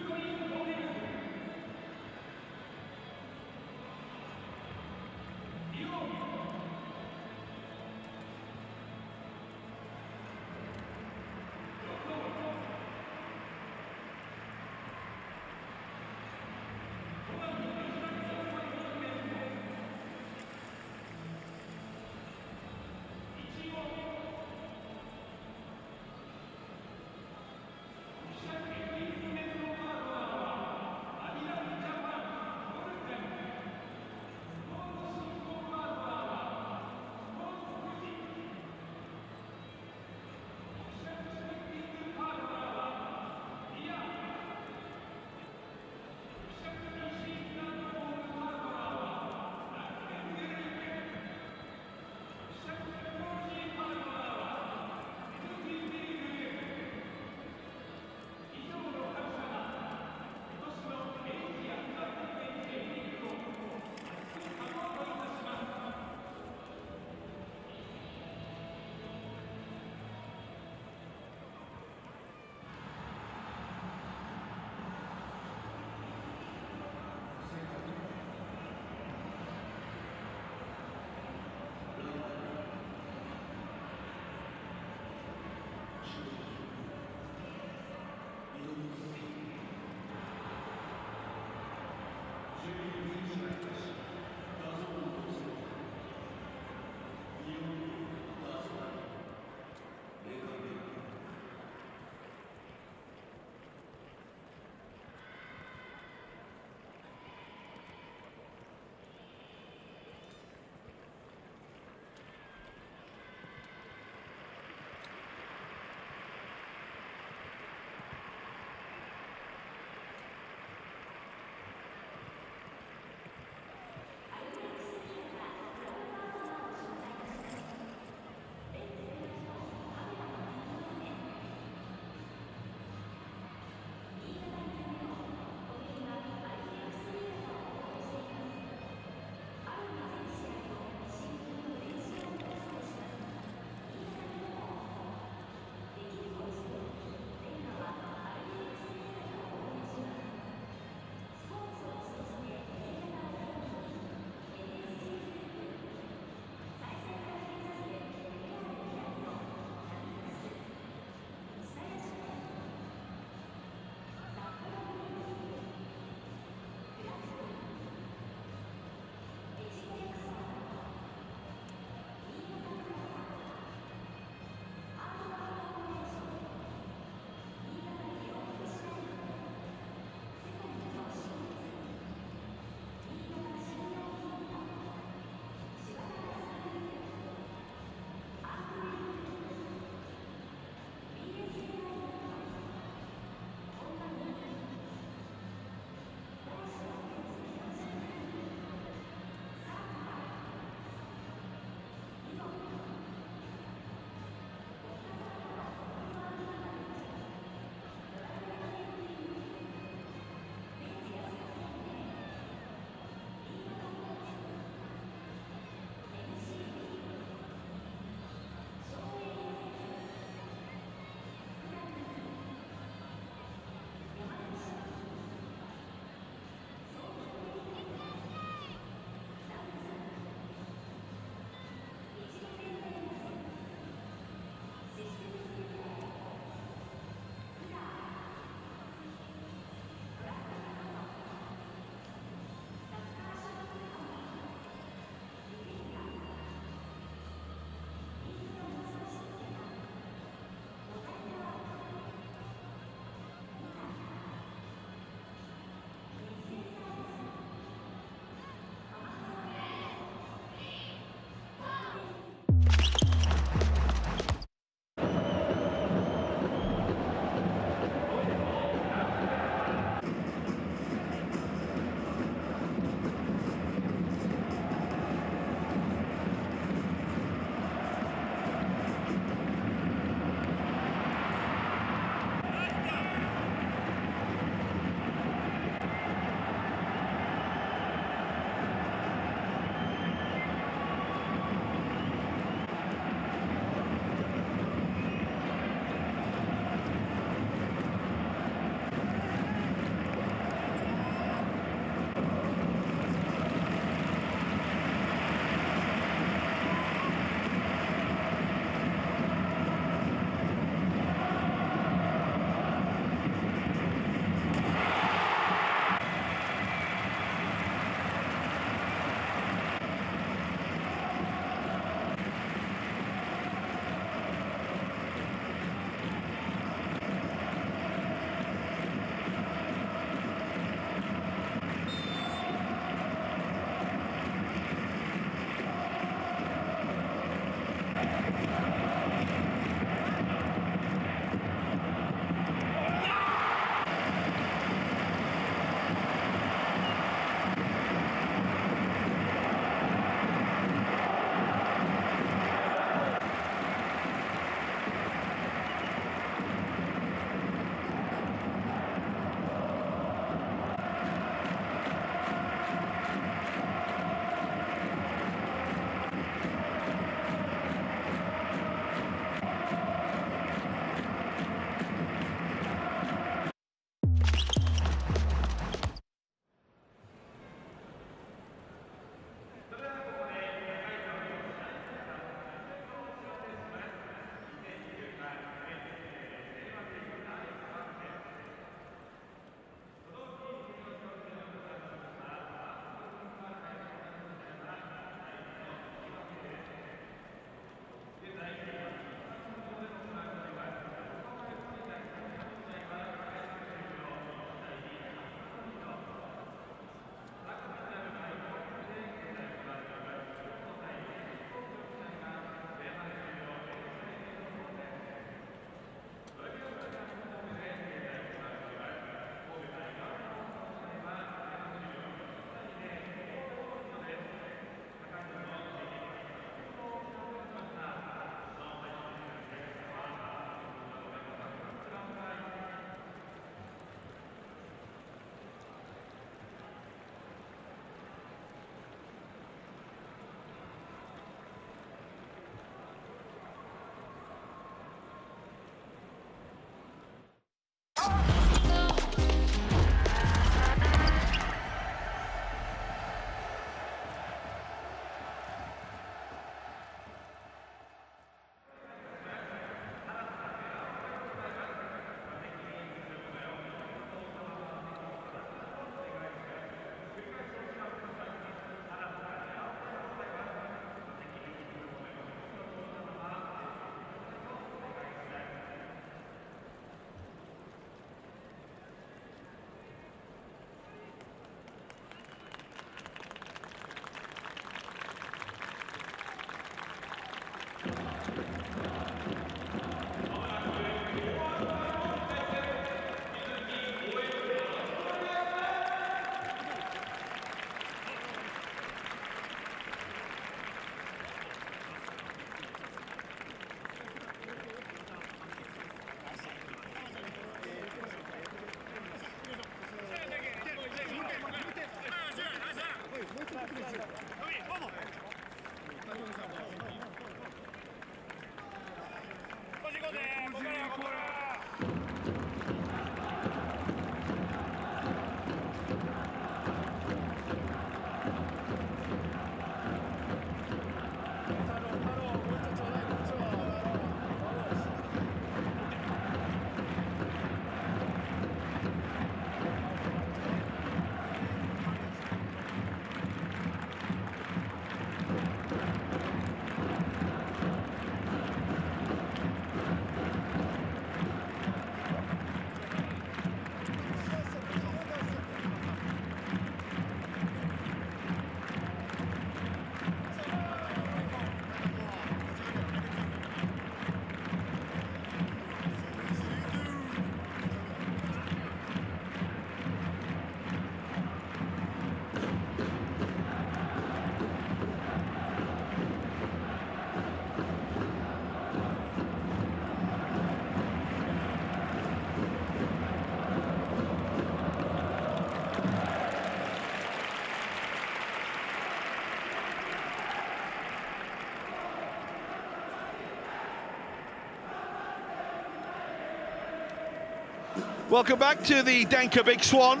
Welcome back to the Denka Big Swan.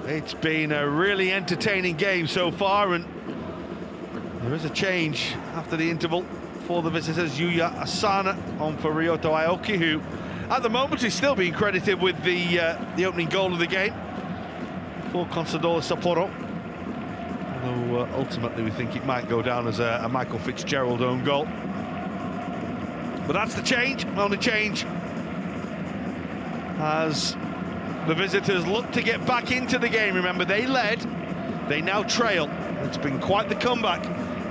It's been a really entertaining game so far, and there is a change after the interval for the visitors. Yuya Asana on for Ryoto Aoki, who at the moment is still being credited with the opening goal of the game for Consadole Sapporo. Although ultimately we think it might go down as a Michael Fitzgerald own goal. But that's the change, only change, as the visitors look to get back into the game. Remember, they led, they now trail. It's been quite the comeback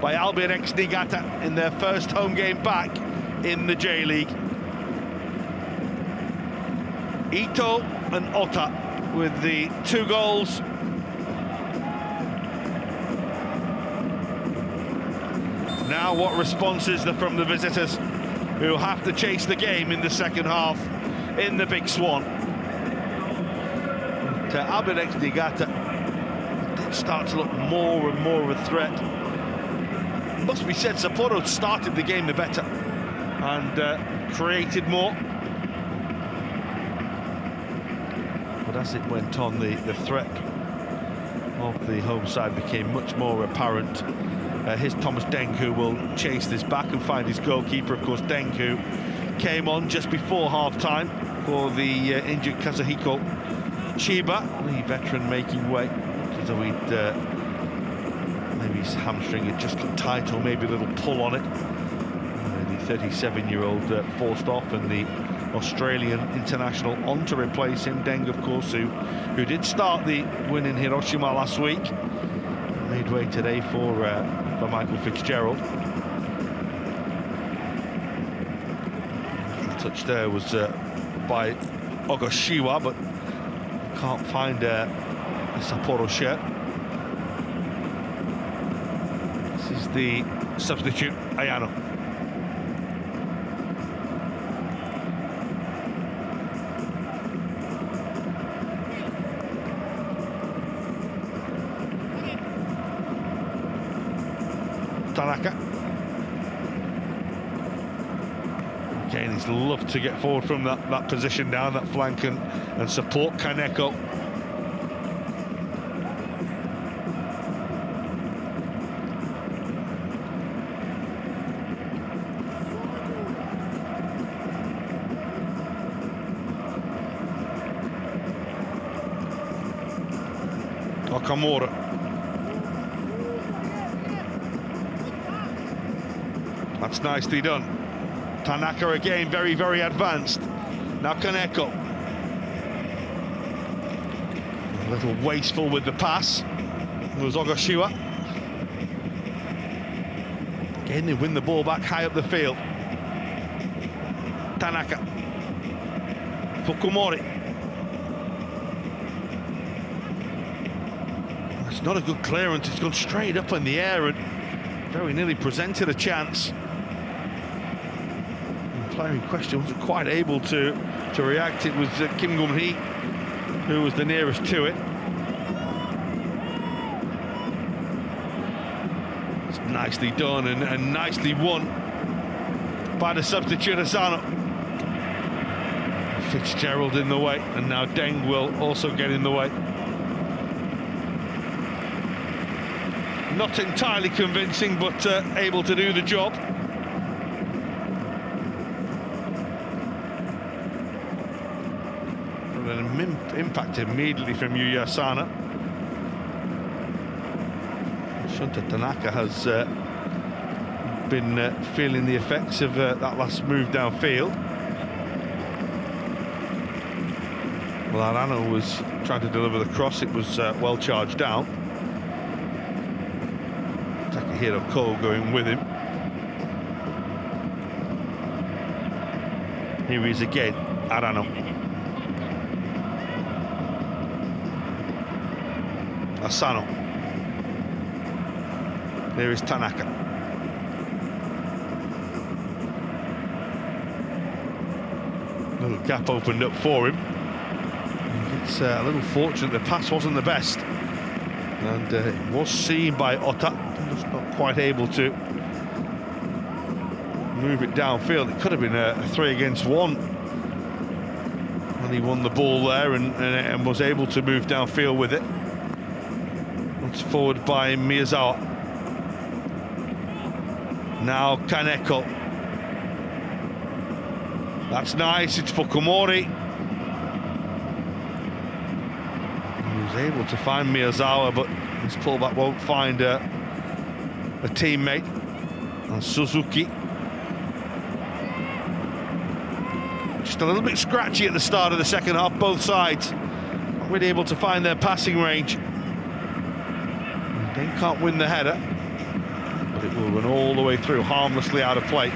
by Albirex Niigata in their first home game back in the J-League. Ito and Ota with the 2 goals. Now what response is there from the visitors, who have to chase the game in the second half in the Big Swan? Albirex Niigata did start to look more and more of a threat. It must be said, Sapporo started the game the better and created more. But as it went on, the threat of the home side became much more apparent. Here's Thomas Deng, who will chase this back and find his goalkeeper. Of course, Deng, who came on just before half-time for the injured Kazuhiko Chiba, the veteran, making way. As though he'd maybe his hamstring had just got tight, or maybe a little pull on it. The 37-year-old forced off, and the Australian international on to replace him. Deng, of course, who did start the win in Hiroshima last week. Made way today for Michael Fitzgerald. The touch there was by Ogashiwa, but can't find a Sapporo shirt. This is the substitute, Ayano. Tanaka. Again, he's loved to get forward from that position down, that flank, and support Kaneko. Okamura. That's nicely done. Tanaka again, very, very advanced. Now Kaneko. A little wasteful with the pass. It was Ogashiwa. Again, they win the ball back high up the field. Tanaka. Fukumori. It's not a good clearance. It's gone straight up in the air and very nearly presented a chance. The player in question wasn't quite able to react. It was Kim Gun-hee who was the nearest to it. It's nicely done and nicely won by the substitute Asano. Fitzgerald in the way, and now Deng will also get in the way. Not entirely convincing, but able to do the job. And an impact immediately from Yuya Asana. Shunta Tanaka has been feeling the effects of that last move downfield. Well, Arano was trying to deliver the cross. It was well charged down. Takahiro Ko going with him. Here he is again, Arano. Asano. There is Tanaka. Little gap opened up for him. It's a little fortunate the pass wasn't the best. And it was seen by Ota, just not quite able to move it downfield. It could have been a 3 against 1. And And he won the ball there and was able to move downfield with it. It's forward by Miyazawa. Now Kaneko. That's nice, it's Fukumori. He was able to find Miyazawa, but his pullback won't find a teammate. And Suzuki. Just a little bit scratchy at the start of the second half, both sides. Not really able to find their passing range. They can't win the header, but it will run all the way through, harmlessly out of play.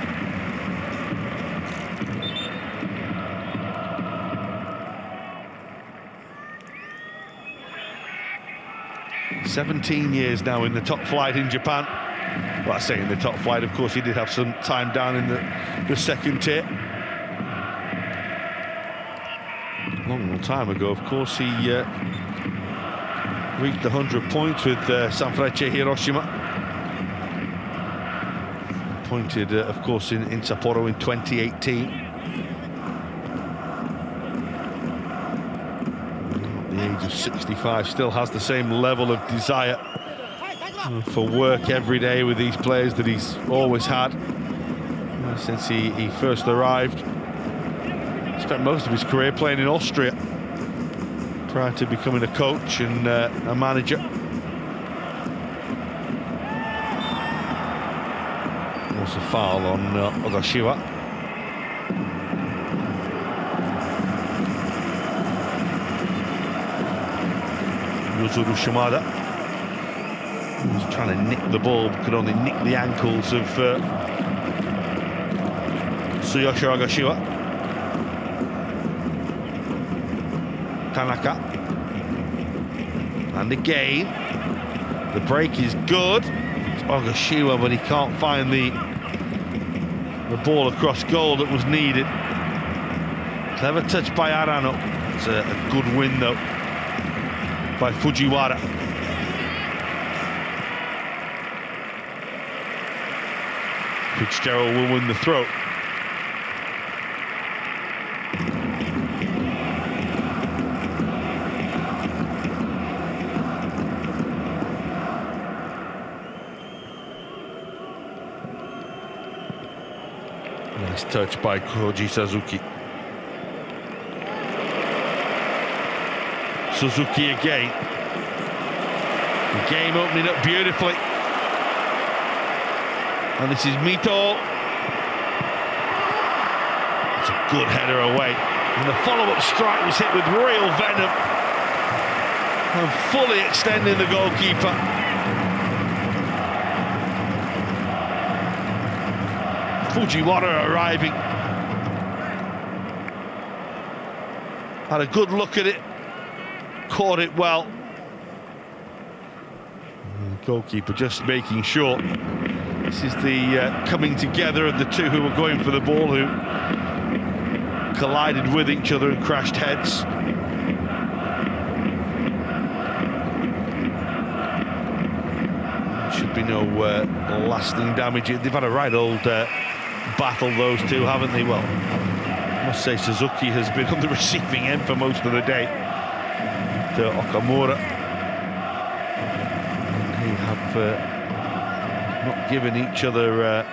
"17 years now in the top flight in Japan." Well, I say in the top flight, of course, he did have some time down in the second tier. Long time ago, of course, he reached 100 points with Sanfrecce Hiroshima. Appointed, of course, in Sapporo in 2018. At the age of 65, still has the same level of desire for work every day with these players that he's always had since he first arrived. Spent most of his career playing in Austria prior to becoming a coach and a manager. Was a foul on Ogashiwa. Yuzuru Shimada was trying to nick the ball, but could only nick the ankles of Tsuyoshi Ogashiwa. Tanaka. And again, the break is good. It's Ogashiwa, but he can't find the ball across goal that was needed. Clever touch by Arano. It's a good win, though, by Fujiwara. Fitzgerald will win the throw. Nice touch by Koji Suzuki. Suzuki again. The game opening up beautifully. And this is Mito. It's a good header away. And the follow-up strike was hit with real venom. And fully extending the goalkeeper. Fujiwara arriving. Had a good look at it. Caught it well. And the goalkeeper just making sure. This is the coming together of the two who were going for the ball, who collided with each other and crashed heads. Should be no lasting damage. They've had a right old battle, those two, haven't they? Well, I must say Suzuki has been on the receiving end for most of the day. To Okamura. They have not given each other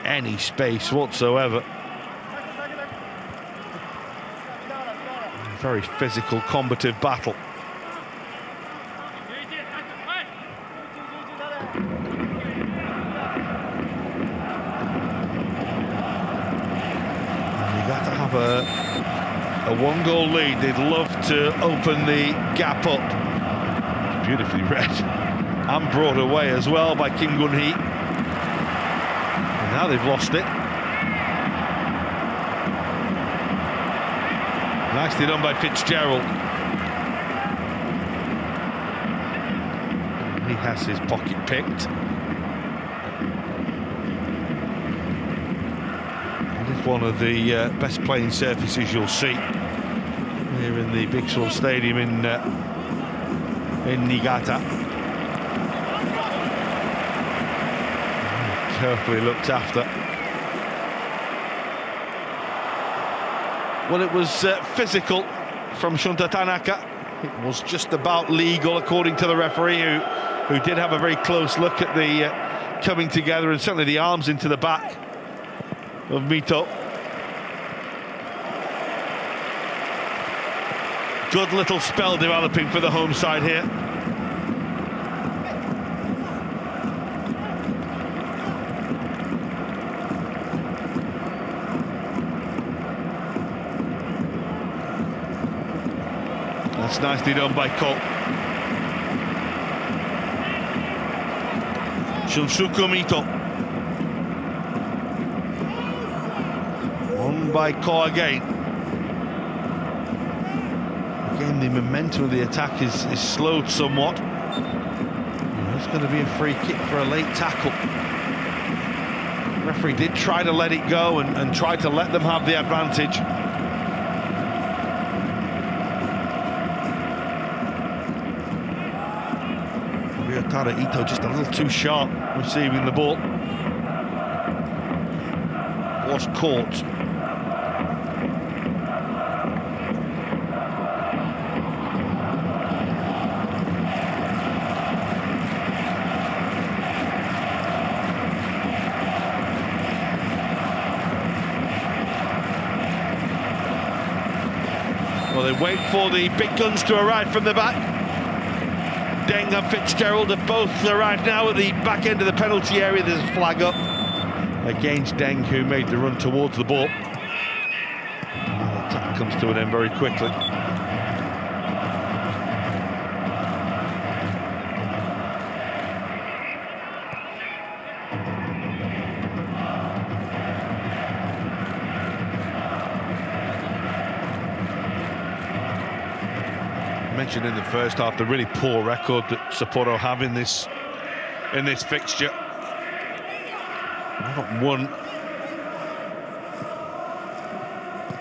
any space whatsoever. Very physical, combative battle. A one-goal lead. They'd love to open the gap up. It's beautifully read and brought away as well by Kim Gun-hee. And now they've lost it. Nicely done by Fitzgerald. He has his pocket picked. It's one of the best playing surfaces you'll see here in the Big Swan Stadium in Niigata. Carefully looked after. Well, it was physical from Shunta Tanaka. It was just about legal, according to the referee, who did have a very close look at the coming together, and certainly the arms into the back of Mito. Good little spell developing for the home side here. That's nicely done by Ko. Shunsuke Mito. On by Ko again. Again, the momentum of the attack is slowed somewhat. There's going to be a free kick for a late tackle. The referee did try to let it go and try to let them have the advantage. Ryotaro Ito just a little too sharp receiving the ball. Was caught. Well, they wait for the big guns to arrive from the back. Deng and Fitzgerald have both arrived now at the back end of the penalty area. There's a flag up against Deng, who made the run towards the ball. And the attack comes to an end very quickly. Mentioned in the first half the really poor record that Sapporo have in this fixture. Not won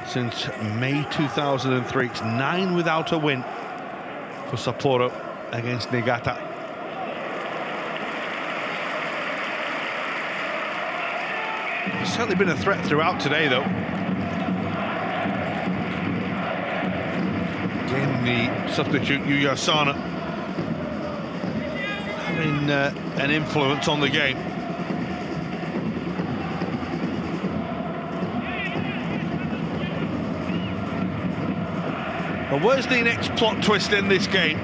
since May 2003. It's 9 without a win for Sapporo against Niigata. There's certainly been a threat throughout today, though. The substitute Yuya Asano having an influence on the game. But where's the next plot twist in this game?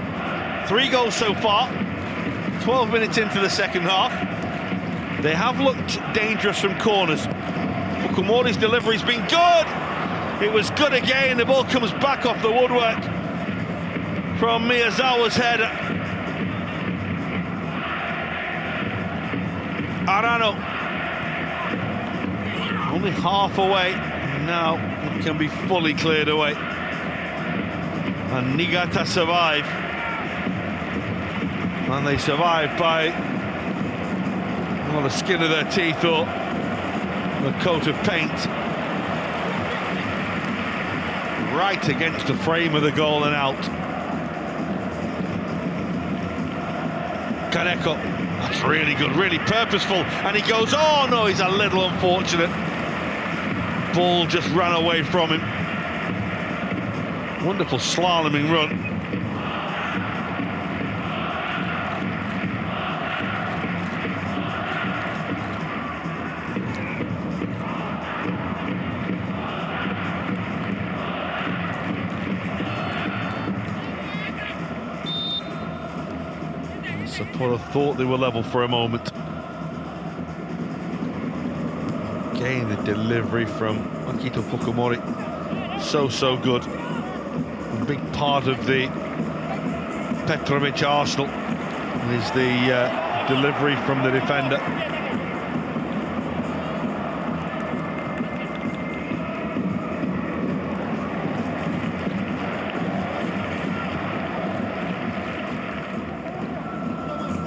3 goals so far, 12 minutes into the second half. They have looked dangerous from corners. Fukumori's delivery's been good. It was good again. The ball comes back off the woodwork from Miyazawa's header. Arano only half away. Now it can be fully cleared away. And Niigata survive. And they survive by, well, the skin of their teeth or a coat of paint. Right against the frame of the goal and out. Kaneko, that's really good, really purposeful, and he goes, oh no, he's a little unfortunate. Ball just ran away from him. Wonderful slaloming run. Sapporo thought they were level for a moment. Again, the delivery from Akito Fukumori, so good. A big part of the Petrovic arsenal is the delivery from the defender.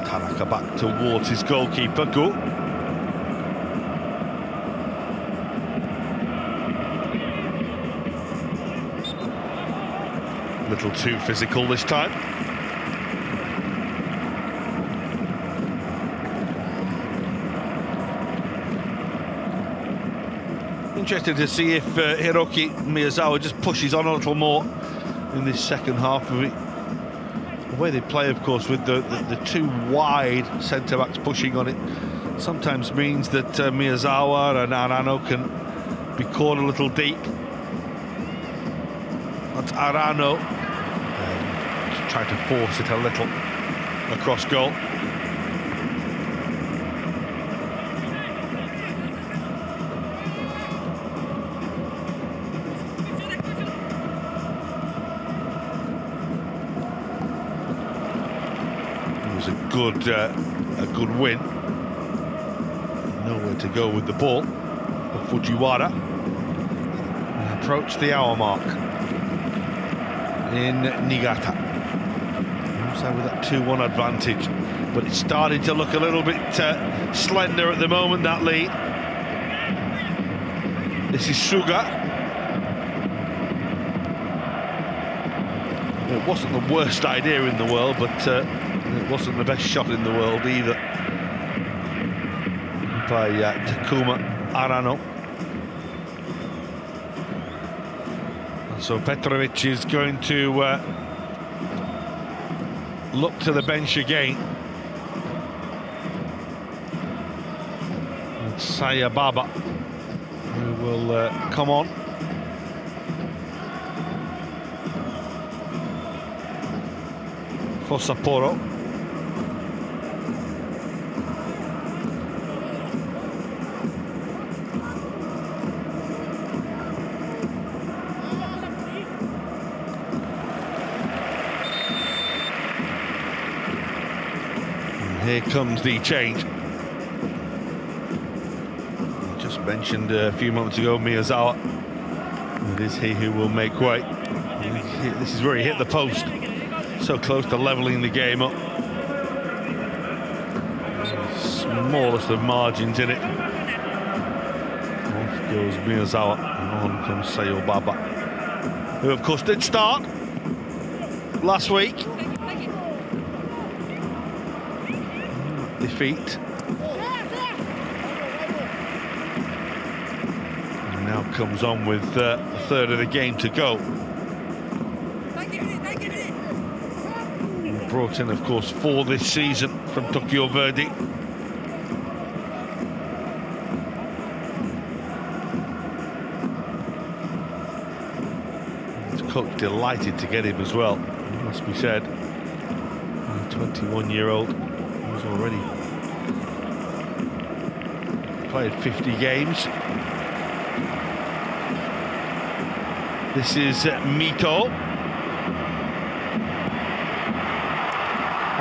Tanaka back towards his goalkeeper, Go. Little too physical this time. Interested to see if Hiroki Miyazawa just pushes on a little more in this second half of it. The way they play, of course, with the two wide centre-backs pushing on it, sometimes means that Miyazawa and Arano can be caught a little deep. That's Arano trying to force it a little across goal. A good win. Nowhere to go with the ball for Fujiwara. Approach the hour mark in Niigata. Also with that 2-1 advantage, but it's starting to look a little bit slender at the moment, that lead. This is Suga. It wasn't the worst idea in the world, but it wasn't the best shot in the world either by Takuma Arano. So Petrovic is going to look to the bench again. And Sayababa, who will come on. For Sapporo. Here comes the change. Just mentioned a few moments ago, Miyazawa. It is he who will make way. This is where he hit the post. So close to levelling the game up. Smallest of margins in it. Off goes Miyazawa, and on comes Sayobaba, who of course did start last week. Defeat. And now comes on with a third of the game to go. Brought in, of course, for this season from Tokyo Verdy. The coach delighted to get him as well, it must be said. A 21-year-old who's already played 50 games. This is Mito.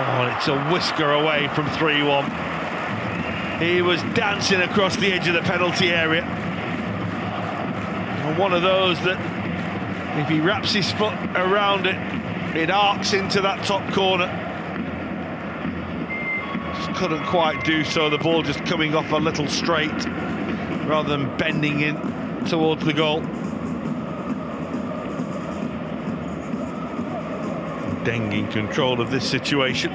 Oh, it's a whisker away from 3-1. He was dancing across the edge of the penalty area. And one of those that, if he wraps his foot around it, it arcs into that top corner. Just couldn't quite do so. The ball just coming off a little straight rather than bending in towards the goal. Deng in control of this situation.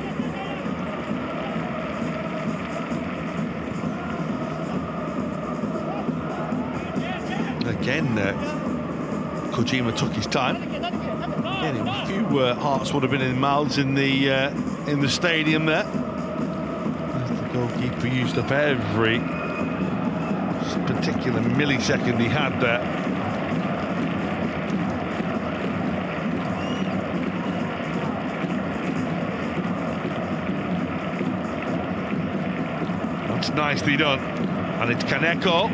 Again, Kojima took his time. Again, a few hearts would have been in mouths in the stadium there. As the goalkeeper used up every particular millisecond he had there. Nicely done, and it's Kaneko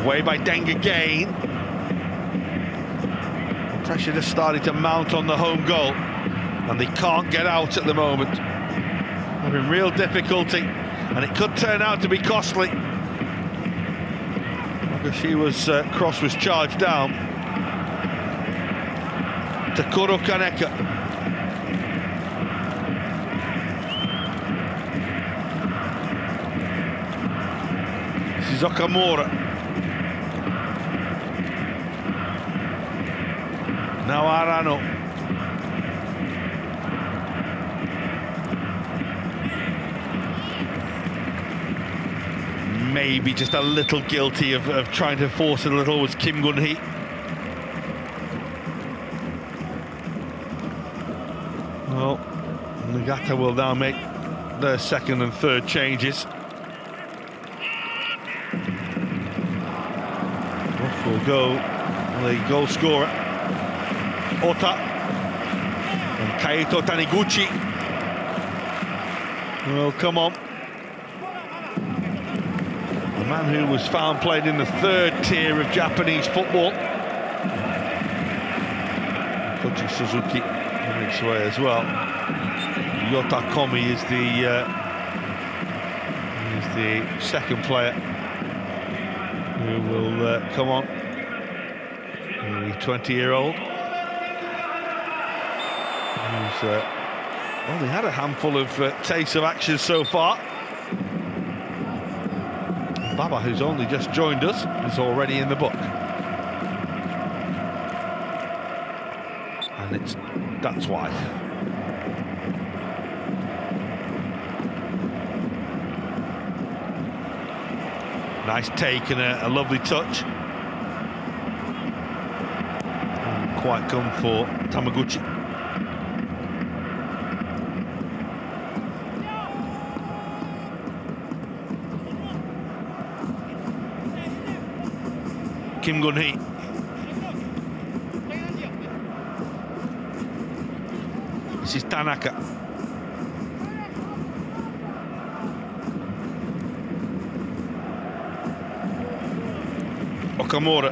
away by Deng again. Pressure just started to mount on the home goal, and they can't get out at the moment. They're in real difficulty, and it could turn out to be costly. Nakashiwa's cross was charged down. Takuro Kaneko. Okamura. Now Arano. maybe just a little guilty of trying to force it a little was Kim Gun-hee. Well, Niigata will now make their second and third changes. Off will go the goal scorer, Ota, and Kaito Taniguchi. Well, come on. The man who was found playing in the third tier of Japanese football. Koji Suzuki on its way as well. Yota Komi is the second player who will come on. The 20-year-old who's only had a handful of tastes of action so far. Baba, who's only just joined us, is already in the book. And that's why. Nice take and a lovely touch. Quite come for Tamaguchi. Kim Gun-hee. This is Tanaka. Okamura.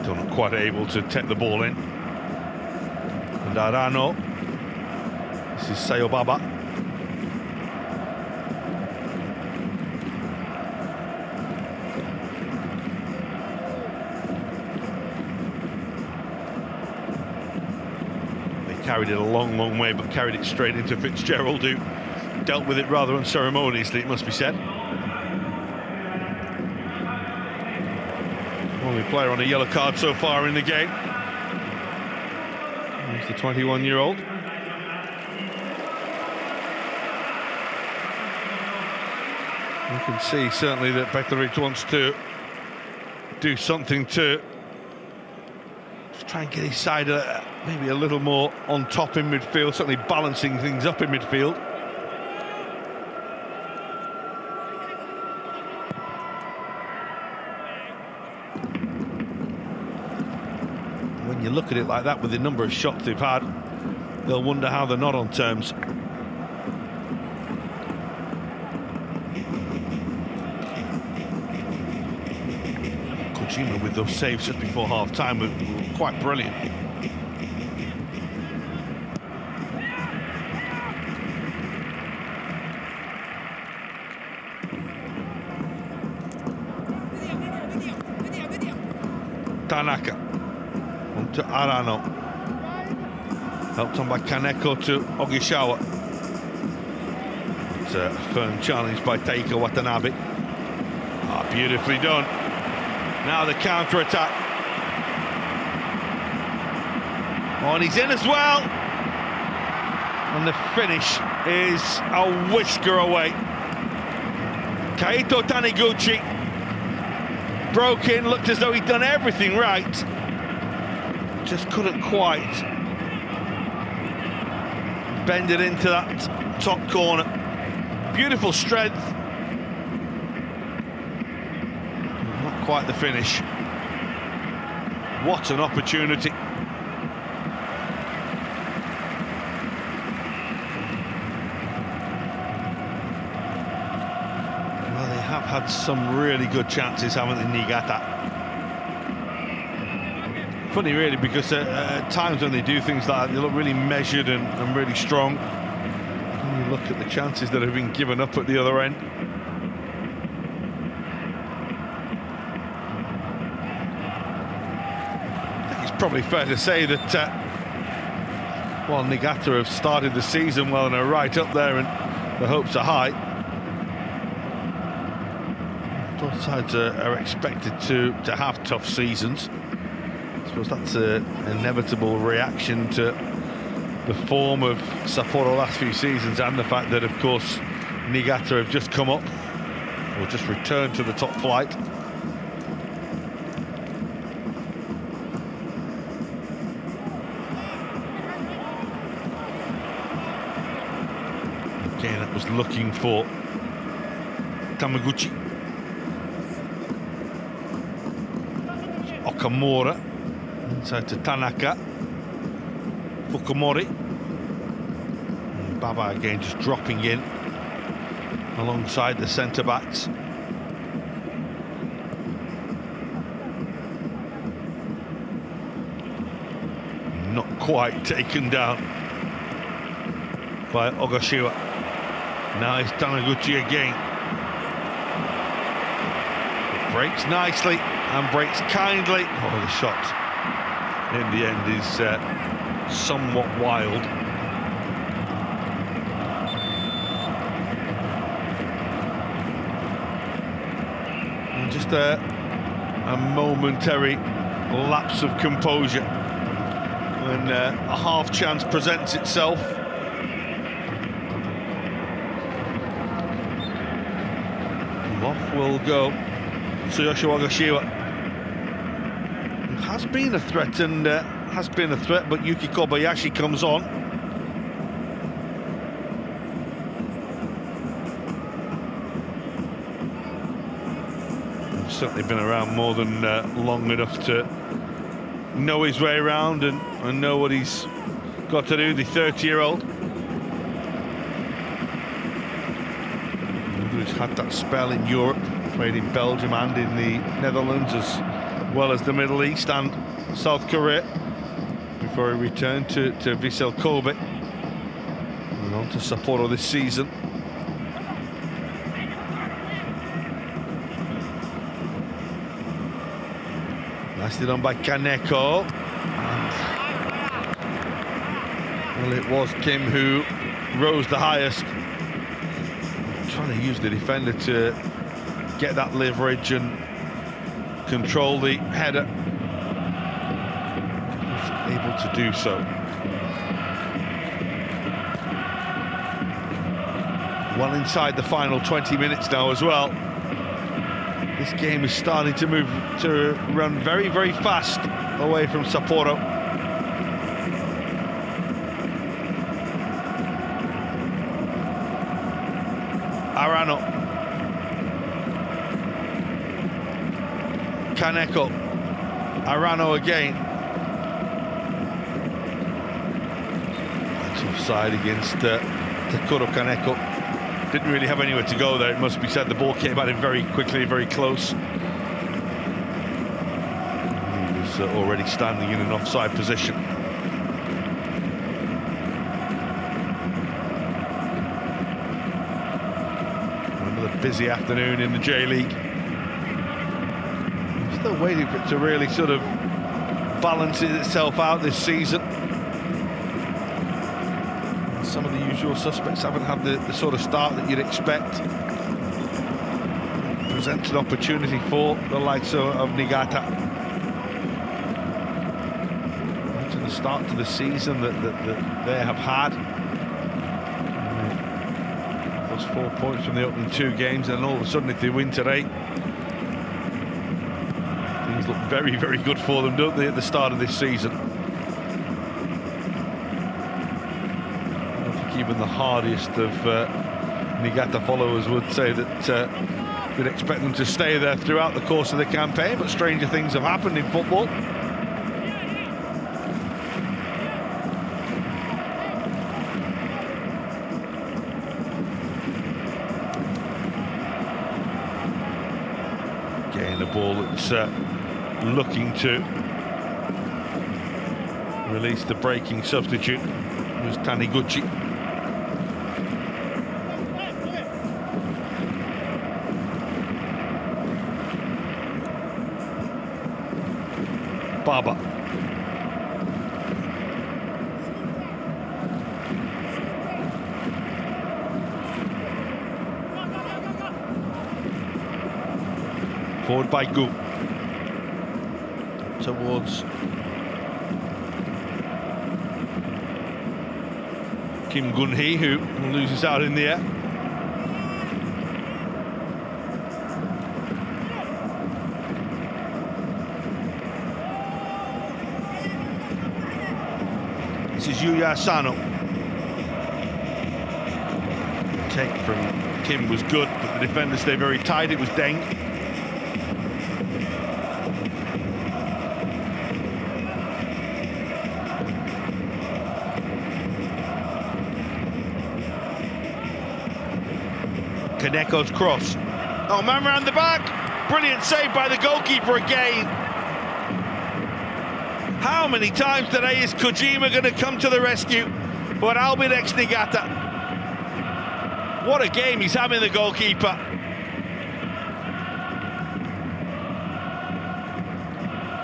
Not quite able to take the ball in. And Arano. This is Sayobaba. They carried it a long, long way, but carried it straight into Fitzgerald, who dealt with it rather unceremoniously, it must be said. Only player on a yellow card so far in the game. He's the 21-year-old. You can see certainly that Petrovic wants to do something to just try and get his side maybe a little more on top in midfield, certainly balancing things up in midfield. You look at it like that with the number of shots they've had, they'll wonder how they're not on terms. Kojima with those saves just before half-time were quite brilliant. Tanaka. To Arano, helped on by Kaneko to Ogishawa. It's a firm challenge by Taika Watanabe. Beautifully done. Now the counter-attack. Oh, and he's in as well. And the finish is a whisker away. Kaito Taniguchi broke in, looked as though he'd done everything right. Just couldn't quite bend it into that top corner. Beautiful strength. Not quite the finish. What an opportunity. Well, they have had some really good chances, haven't they, Niigata? Funny really, because at times when they do things like that, they look really measured and really strong. When you look at the chances that have been given up at the other end. I think it's probably fair to say that while Niigata have started the season well and are right up there and the hopes are high, Both sides are expected to have tough seasons. I suppose that's an inevitable reaction to the form of Sapporo last few seasons, and the fact that, of course, Niigata have just come up, or just returned to the top flight. Again, that was looking for Tamaguchi. Okamura inside to Tanaka. Fukumori. And Baba again just dropping in alongside the centre backs. Not quite taken down by Ogashiwa. Now it's Taniguchi again. It breaks nicely and breaks kindly. Oh, the shot in the end is somewhat wild. And just a momentary lapse of composure when a half chance presents itself. Off will go Tsuyoshi Ogashiwa. Has been a threat, and but Yuki Kobayashi comes on. He's certainly been around more than long enough to know his way around and know what he's got to do, the 30-year-old. Who's had that spell in Europe, played in Belgium and in the Netherlands, as well as the Middle East and South Korea, before he returned to Vissel Kobe and on to Sapporo this season. Nicely done by Kaneko. And, well, it was Kim who rose the highest, trying to use the defender to get that leverage and control the header. Was able to do so. Well inside the final 20 minutes now as well. This game is starting to run very, very fast away from Sapporo. Arano. Kaneko. Arano again. That's offside against Takuro Kaneko. Didn't really have anywhere to go there, it must be said. The ball came at him very quickly, very close. He was already standing in an offside position. Another busy afternoon in the J-League. Still waiting for it to really sort of balance itself out this season. Some of the usual suspects haven't had the sort of start that you'd expect. Presents an opportunity for the likes of Niigata. To the start to the season that they have had. Plus 4 points from the opening 2 games, and all of a sudden, if they win today, things look very, very good for them, don't they, at the start of this season? Even the hardiest of Niigata followers would say that they'd expect them to stay there throughout the course of the campaign, but stranger things have happened in football. Again, a ball that's looking to release the breaking substitute. It was Taniguchi. Baba. Forward by Gu. Towards Kim Gun-hee, who loses out in the air. This is Yuya Asano. Take from Kim was good, but the defenders stay very tight. It was Deng. Kaneko's cross. Oh, man round the back. Brilliant save by the goalkeeper again. How many times today is Kojima going to come to the rescue for Albirex Niigata? What a game he's having, the goalkeeper.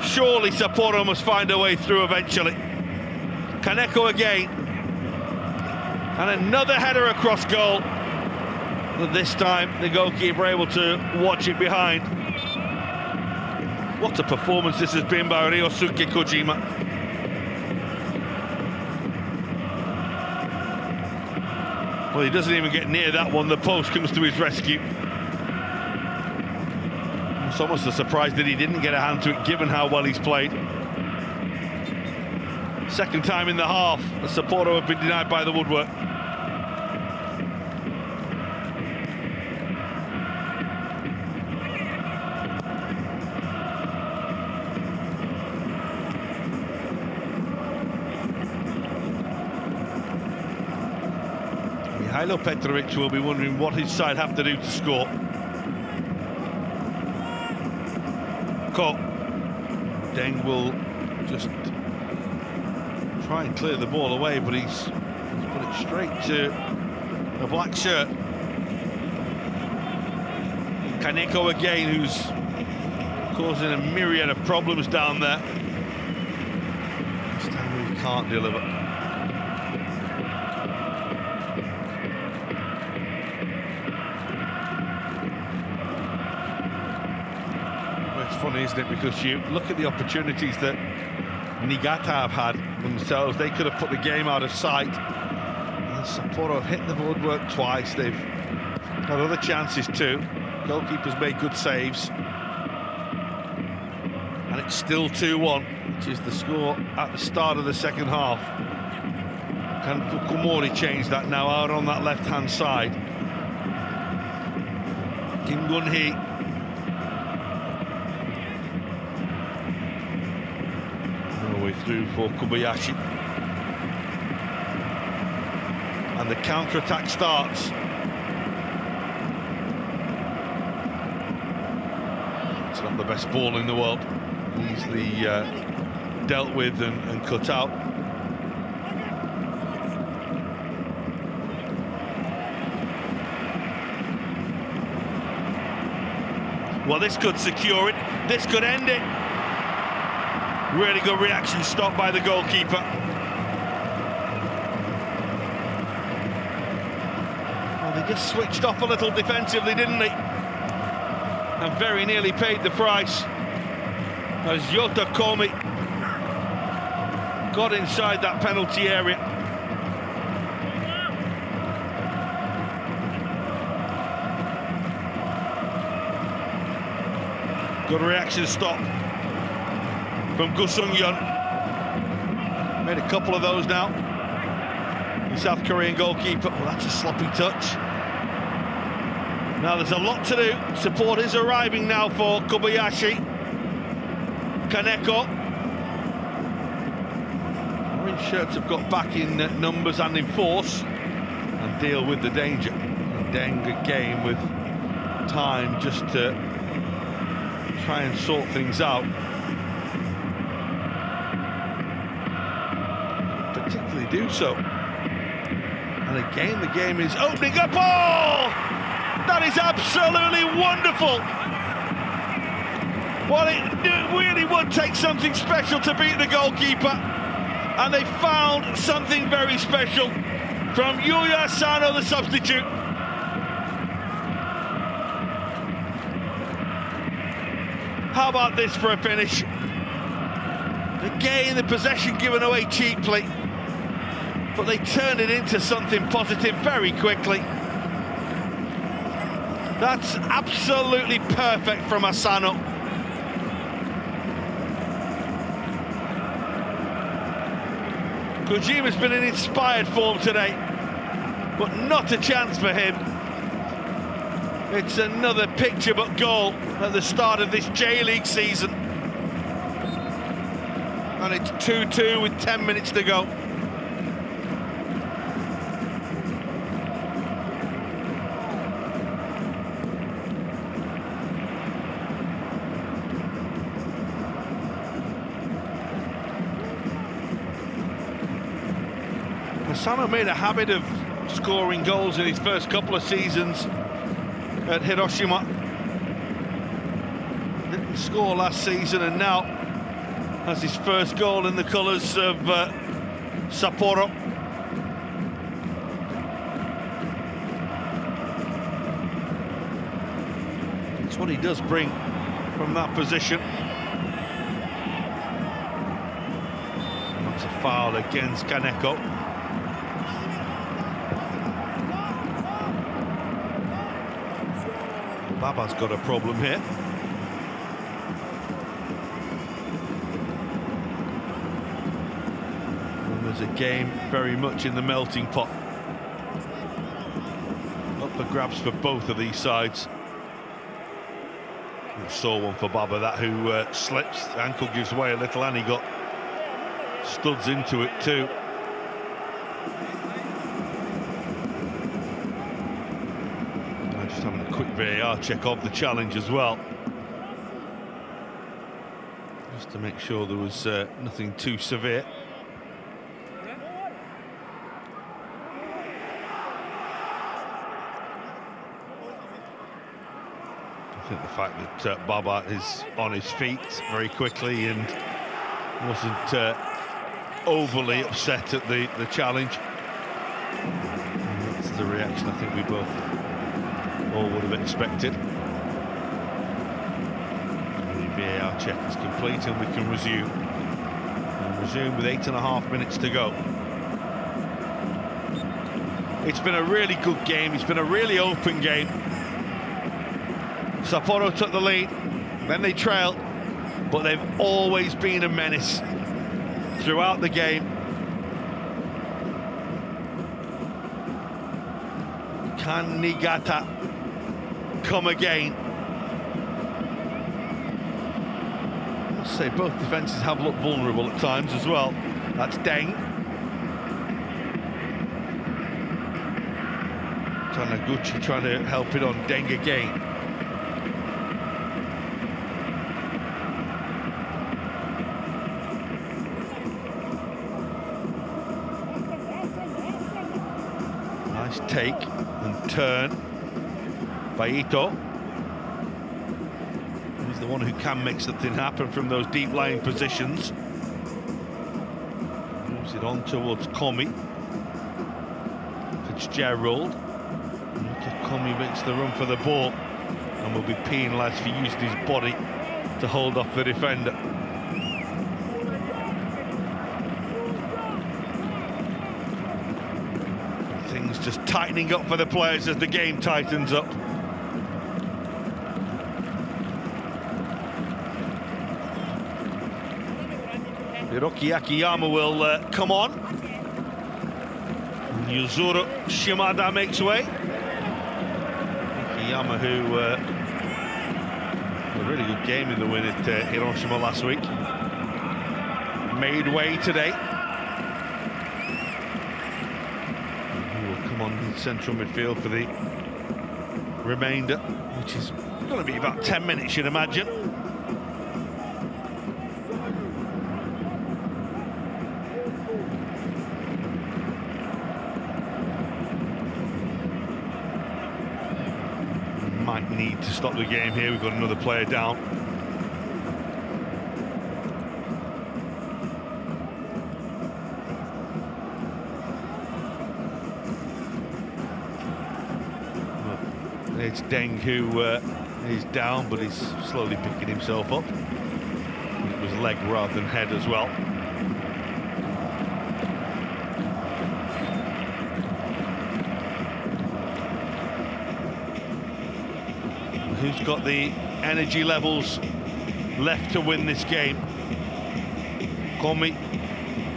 Surely Sapporo must find a way through eventually. Kaneko again. And another header across goal. But this time the goalkeeper able to watch it behind. What a performance this has been by Ryosuke Kojima. Well, he doesn't even get near that one. The post comes to his rescue. It's almost a surprise that he didn't get a hand to it, given how well he's played. Second time in the half, the Sapporo have been denied by the woodwork. Mihailo Petrovic will be wondering what his side have to do to score. Ko. Deng will just try and clear the ball away, but he's put it straight to the black shirt. Kaneko again, who's causing a myriad of problems down there. This time he can't deliver. Funny, isn't it? Because you look at the opportunities that Niigata have had themselves. They could have put the game out of sight. And Sapporo have hit the woodwork twice. They've had other chances too. Goalkeepers made good saves. And it's still 2-1, which is the score at the start of the second half. Can Fukumori change that now out on that left-hand side? Kim Gun-hee. Through for Kobayashi, and the counter-attack starts. It's not the best ball in the world, easily dealt with and cut out. Well, this could secure it, this could end it. Really good reaction stop by the goalkeeper. Well, they just switched off a little defensively, didn't they? And very nearly paid the price as Yota Komi got inside that penalty area. Good reaction stop from Gu Sung-yeon. Made a couple of those now. The South Korean goalkeeper. Well, that's a sloppy touch. Now there's a lot to do. Support is arriving now for Kobayashi. Kaneko. Orange shirts have got back in numbers and in force and deal with the danger. And Deng again with time just to try and sort things out. Particularly do so. And again, the game is opening up. Oh! That is absolutely wonderful. Well, it really would take something special to beat the goalkeeper. And they found something very special from Yuya Asano, the substitute. How about this for a finish? Again, the possession given away cheaply, but they turn it into something positive very quickly. That's absolutely perfect from Asano. Kojima's been in inspired form today, but not a chance for him. It's another picture book goal at the start of this J-League season. And it's 2-2 with 10 minutes to go. Asano made a habit of scoring goals in his first couple of seasons at Hiroshima. Didn't score last season, and now has his first goal in the colours of Sapporo. That's what he does bring from that position. And that's a foul against Kaneko. Baba's got a problem here. And there's a game very much in the melting pot. Up for grabs for both of these sides. We saw one for Baba, that who slips. Ankle gives way a little, and he got studs into it too. Just having a quick VAR check of the challenge as well, just to make sure there was nothing too severe. I think the fact that Baba is on his feet very quickly and wasn't overly upset at the challenge. And that's the reaction I think we both all would have expected. The VAR check is complete and we can resume. And resume with 8.5 minutes to go. It's been a really good game. It's been a really open game. Sapporo took the lead, then they trailed, but they've always been a menace throughout the game. Can Niigata come again? I must say both defences have looked vulnerable at times as well. That's Deng. Taniguchi trying to help it on Deng again. Nice take and turn by Ito. He's the one who can make something happen from those deep lying positions. Moves it on towards Komi. Fitzgerald. Komi makes the run for the ball and will be penalised for using his body to hold off the defender. Things just tightening up for the players as the game tightens up. Hiroki Akiyama will come on. Yuzuru Shimada makes way. Akiyama, who had a really good game in the win at Hiroshima last week, made way today. He will come on in central midfield for the remainder, which is going to be about 10 minutes, you'd imagine. Might need to stop the game here. We've got another player down. It's Deng who He's down, but he's slowly picking himself up. It was leg rather than head as well. Who's got the energy levels left to win this game? Komi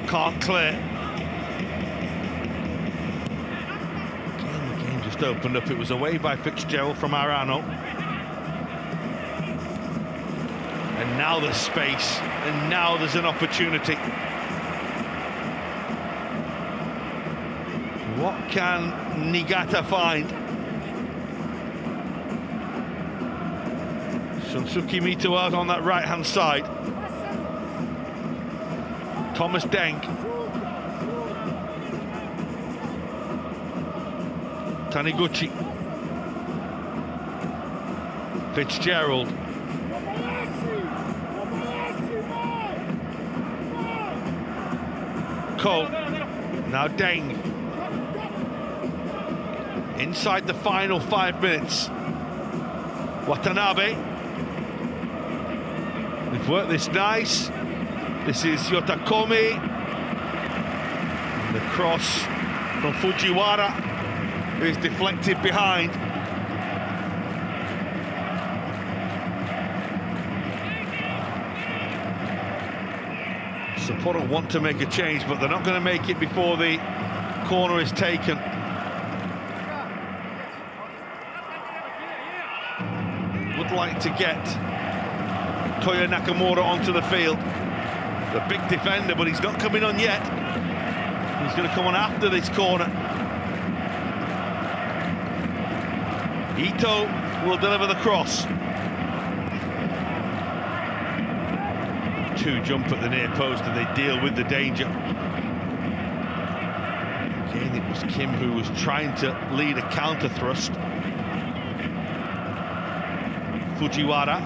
can't clear. Again, the game just opened up. It was away by fixture from Arano. And now there's space, and now there's an opportunity. What can Niigata find? Shunsuke Mito out on that right-hand side. Thomas Denk. Taniguchi. Fitzgerald. Cole. Now Deng. Inside the final 5 minutes. Watanabe. They've worked this nice. This is Yotakomi. And the cross from Fujiwara is deflected behind. Sapporo want to make a change, but they're not going to make it before the corner is taken. Would like to get Toya Nakamura onto the field. The big defender, but he's not coming on yet. He's going to come on after this corner. Ito will deliver the cross. Two jump at the near post and they deal with the danger. Again, it was Kim who was trying to lead a counter thrust. Fujiwara.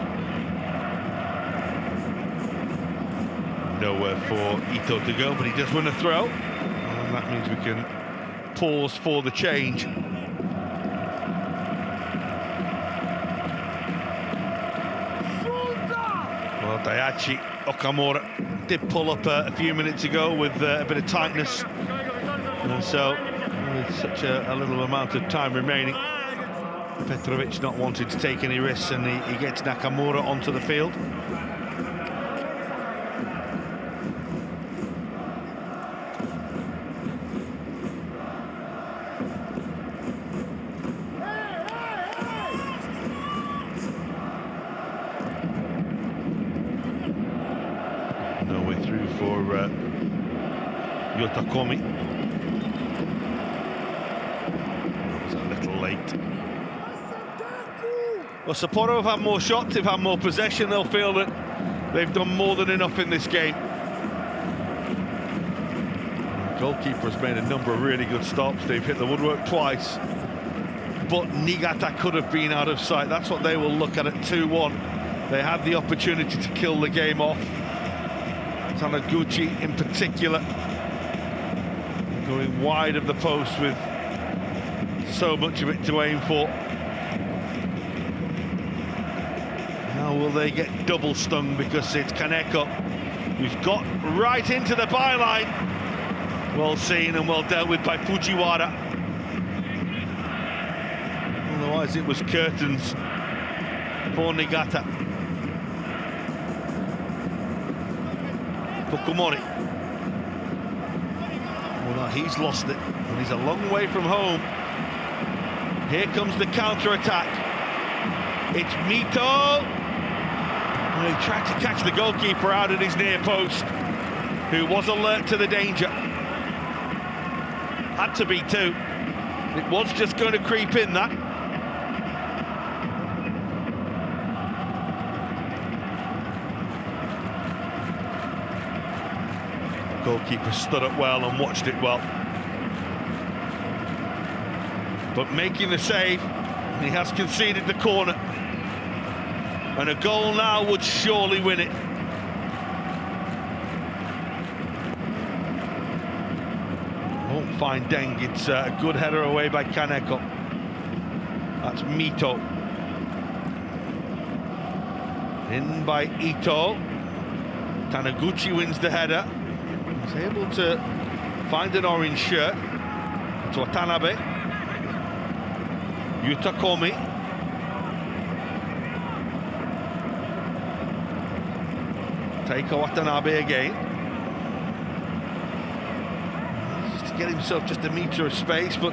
Nowhere for Ito to go, but he does win a throw. And that means we can pause for the change. Well, Daichi Okamura did pull up a few minutes ago with a bit of tightness, and so with such a little amount of time remaining, Petrovic not wanting to take any risks, and he gets Nakamura onto the field. For Yotakomi. That was a little late. Well, Sapporo have had more shots, they've had more possession, they'll feel that they've done more than enough in this game. The goalkeeper has made a number of really good stops, they've hit the woodwork twice, but Niigata could have been out of sight. That's what they will look at 2-1. They had the opportunity to kill the game off. Taniguchi in particular going wide of the post with so much of it to aim for. Now will they get double stung because it's Kaneko who's got right into the byline. Well seen and well dealt with by Fujiwara. Otherwise it was curtains for Niigata. Fukumori. Well, no, he's lost it, and he's a long way from home. Here comes the counter-attack. It's Mito. And he tried to catch the goalkeeper out at his near post, who was alert to the danger. Had to be two. It was just going to creep in, that. Goalkeeper stood up well and watched it well. But making the save, he has conceded the corner. And a goal now would surely win it. Won't find Deng, it's a good header away by Kaneko. That's Mito. In by Ito. Taniguchi wins the header. He's able to find an orange shirt. It's Watanabe. Yutakomi. Taiko Watanabe again. Just to get himself just a metre of space, but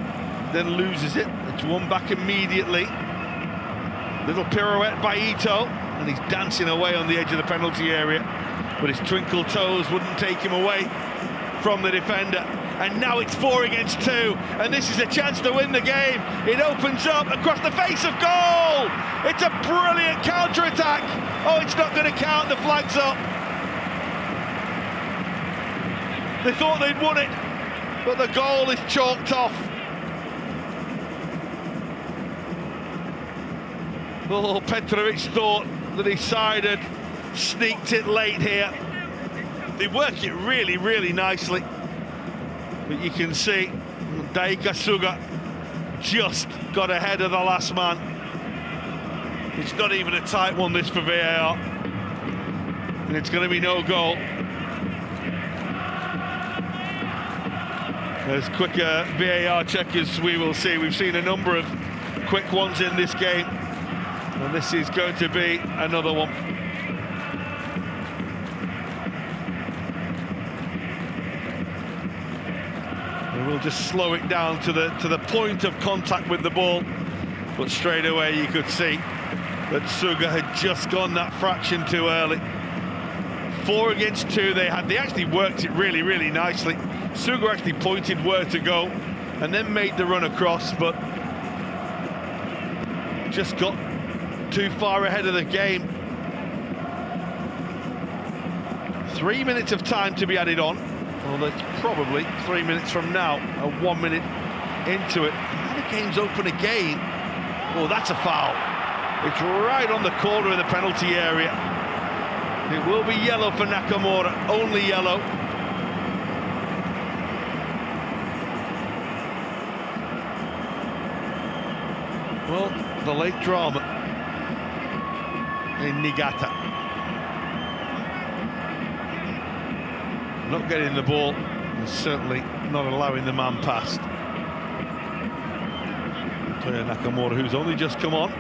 then loses it. It's won back immediately. Little pirouette by Ito, and he's dancing away on the edge of the penalty area, but his twinkle toes wouldn't take him away from the defender. And now it's 4 against 2, and this is a chance to win the game. It opens up across the face of goal. It's a brilliant counter-attack. Oh, it's not going to count, the flag's up. They thought they'd won it, but the goal is chalked off. Oh, Petrovic thought that his side had sneaked it late here. They work it really, really nicely. But you can see Daika Suga just got ahead of the last man. It's not even a tight one, this, for VAR. And it's going to be no goal. As quick a VAR check as we will see. We've seen a number of quick ones in this game, and this is going to be another one. And we'll just slow it down to the point of contact with the ball, but straight away you could see that Suga had just gone that fraction too early. 4 against 2 they had. They actually worked it really, really nicely. Suga actually pointed where to go and then made the run across, but just got too far ahead of the game. 3 minutes of time to be added on. Well, that's probably 3 minutes from now, 1 minute into it. Now the game's open again. Oh, that's a foul. It's right on the corner of the penalty area. It will be yellow for Nakamura, only yellow. Well, the late drama in Niigata. Not getting the ball, and certainly not allowing the man past. Toya Nakamura, who's only just come on,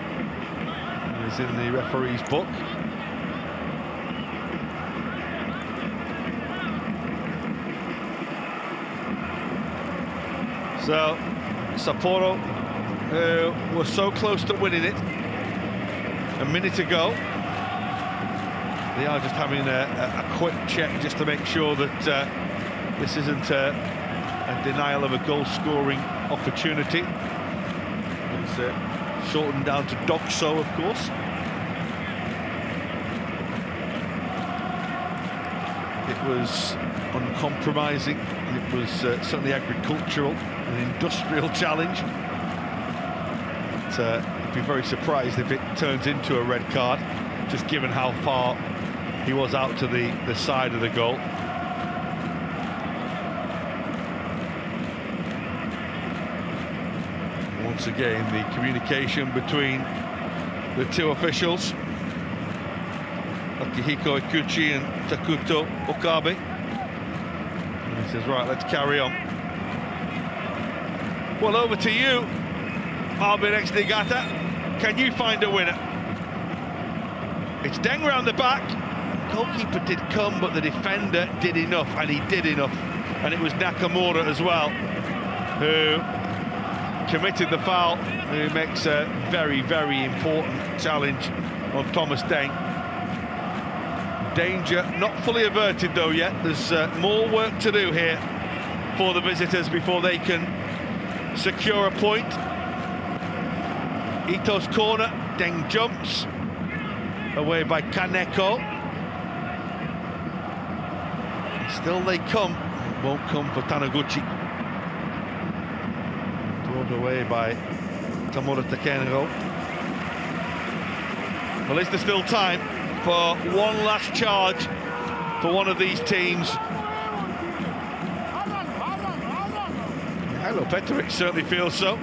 is in the referee's book. So, Sapporo, who were so close to winning it a minute ago, they are just having a quick check just to make sure that this isn't a denial of a goal-scoring opportunity. It's shortened down to Dokso, of course. It was uncompromising. It was certainly agricultural, an industrial challenge. But, I'd be very surprised if it turns into a red card, just given how far he was out to the side of the goal. Once again, the communication between the two officials, Akihiko Ikuchi and Takuto Okabe. And he says, right, let's carry on. Well, over to you, Albirex Niigata. Can you find a winner? It's Deng round the back. Goalkeeper did come, but the defender did enough, and he did enough. And it was Nakamura as well who committed the foul, who makes a very, very important challenge on Thomas Deng. Danger not fully averted though yet. There's more work to do here for the visitors before they can secure a point. Ito's corner, Deng jumps away by Kaneko. Still they come, it won't come for Taniguchi. Thrown away by Tamura Takenro. Well, is there still time for one last charge for one of these teams? Hello, Petrovic certainly feels so.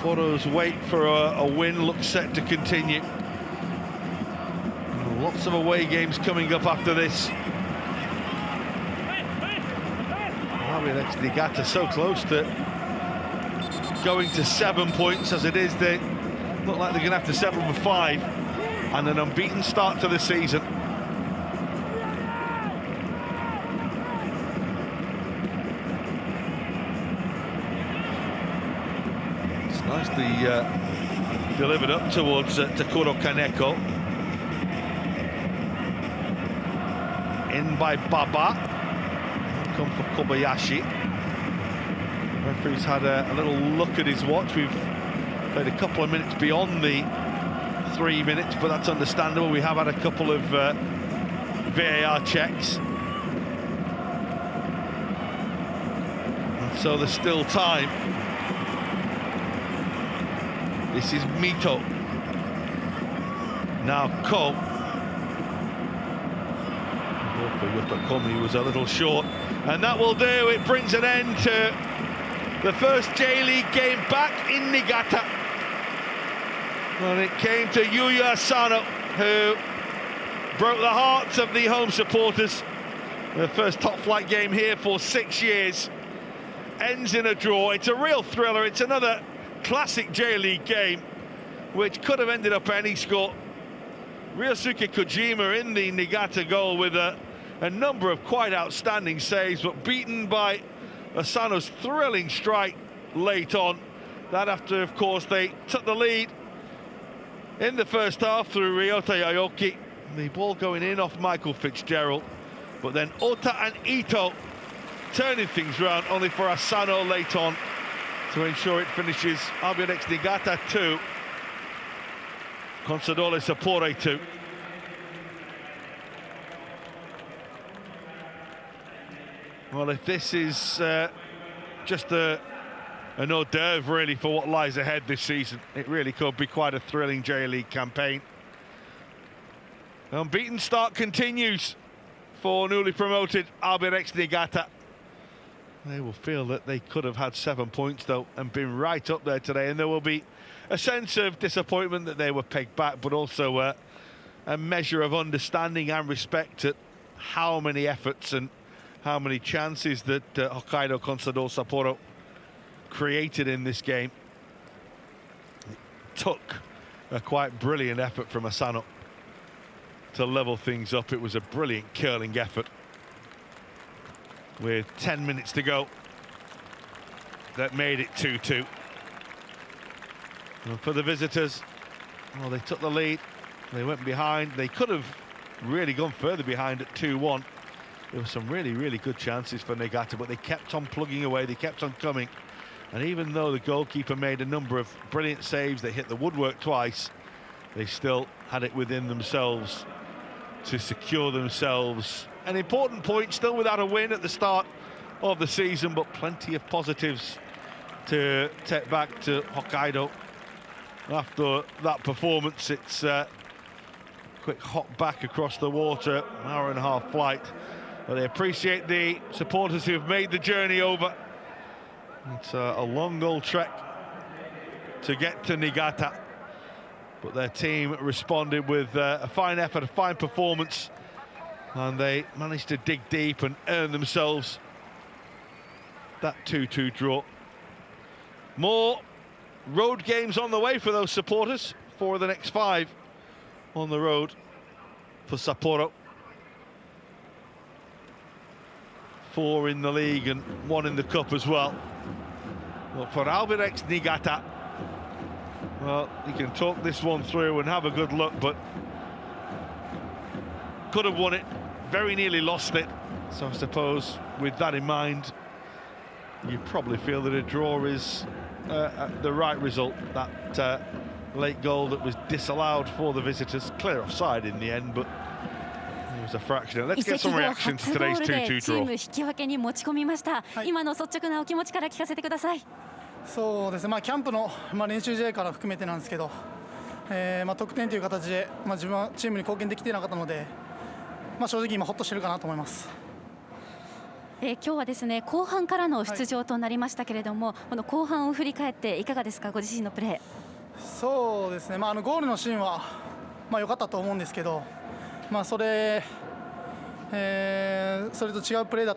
Sapporo's wait for a win looks set to continue. Lots of away games coming up after this. Albirex Niigata so close to going to 7 points. As it is, they look like they're going to have to settle for 5 and an unbeaten start to the season. It's nicely delivered up towards Takuro Kaneko. In by Baba. Come for Kobayashi. Referee's had a little look at his watch. We've played a couple of minutes beyond the 3 minutes, but that's understandable. We have had a couple of VAR checks. And so there's still time. This is Mito. Now Ko. For Yotokomi was a little short, and that will do. It brings an end to the first J-League game back in Niigata. And it came to Yuya Asano, who broke the hearts of the home supporters. The first top flight game here for 6 years ends in a draw. It's a real thriller. It's another classic J-League game, which could have ended up any score. Ryosuke Kojima in the Niigata goal with a number of quite outstanding saves, but beaten by Asano's thrilling strike late on. That after, of course, they took the lead in the first half through Ryota Yaoki. The ball going in off Michael Fitzgerald, but then Ota and Ito turning things round, only for Asano late on to ensure it finishes Albirex Niigata 2, Consadole Sapporo 2. Well, if this is just an hors d'oeuvre really for what lies ahead this season, it really could be quite a thrilling J-League campaign. The unbeaten start continues for newly promoted Albirex Niigata. They will feel that they could have had 7 points though and been right up there today, and there will be a sense of disappointment that they were pegged back, but also a measure of understanding and respect at how many efforts and how many chances that Hokkaido Consadole Sapporo created in this game. It took a quite brilliant effort from Asano to level things up. It was a brilliant curling effort with 10 minutes to go that made it 2-2. And for the visitors, well, they took the lead, they went behind. They could have really gone further behind at 2-1. There were some really, really good chances for Niigata, but they kept on plugging away, they kept on coming. And even though the goalkeeper made a number of brilliant saves, they hit the woodwork twice, they still had it within themselves to secure themselves an important point, still without a win at the start of the season, but plenty of positives to take back to Hokkaido. After that performance, it's a quick hop back across the water, an hour-and-a-half flight. But they appreciate the supporters who have made the journey over. It's a long old trek to get to Niigata, but their team responded with a fine effort, a fine performance, and they managed to dig deep and earn themselves that 2-2 draw. More road games on the way for those supporters. 4 of the next 5 on the road for Sapporo. 4 in the league and 1 in the cup as well. Well, for Albirex Niigata, well, you can talk this one through and have a good look, but could have won it, very nearly lost it. So I suppose with that in mind, you probably feel that a draw is the right result. That late goal that was disallowed for the visitors, clear offside in the end, but it was a fraction. Let's get some reaction to today's 2-2 draw. 引き分けに持ち込みました。今の率直なお気持ちから聞かせてください。そうですね。キャンプの練習試合から含めてなんですけど、得点という形で自分はチームに貢献できていなかったので、正直今ホッとしてるかなと思います。今日はですね後半からの出場となりましたけれども、この後半を振り返っていかがですか、ご自身のプレそうですね、ゴールのシーンは良かったと思うんですけど、それと違うプレーだ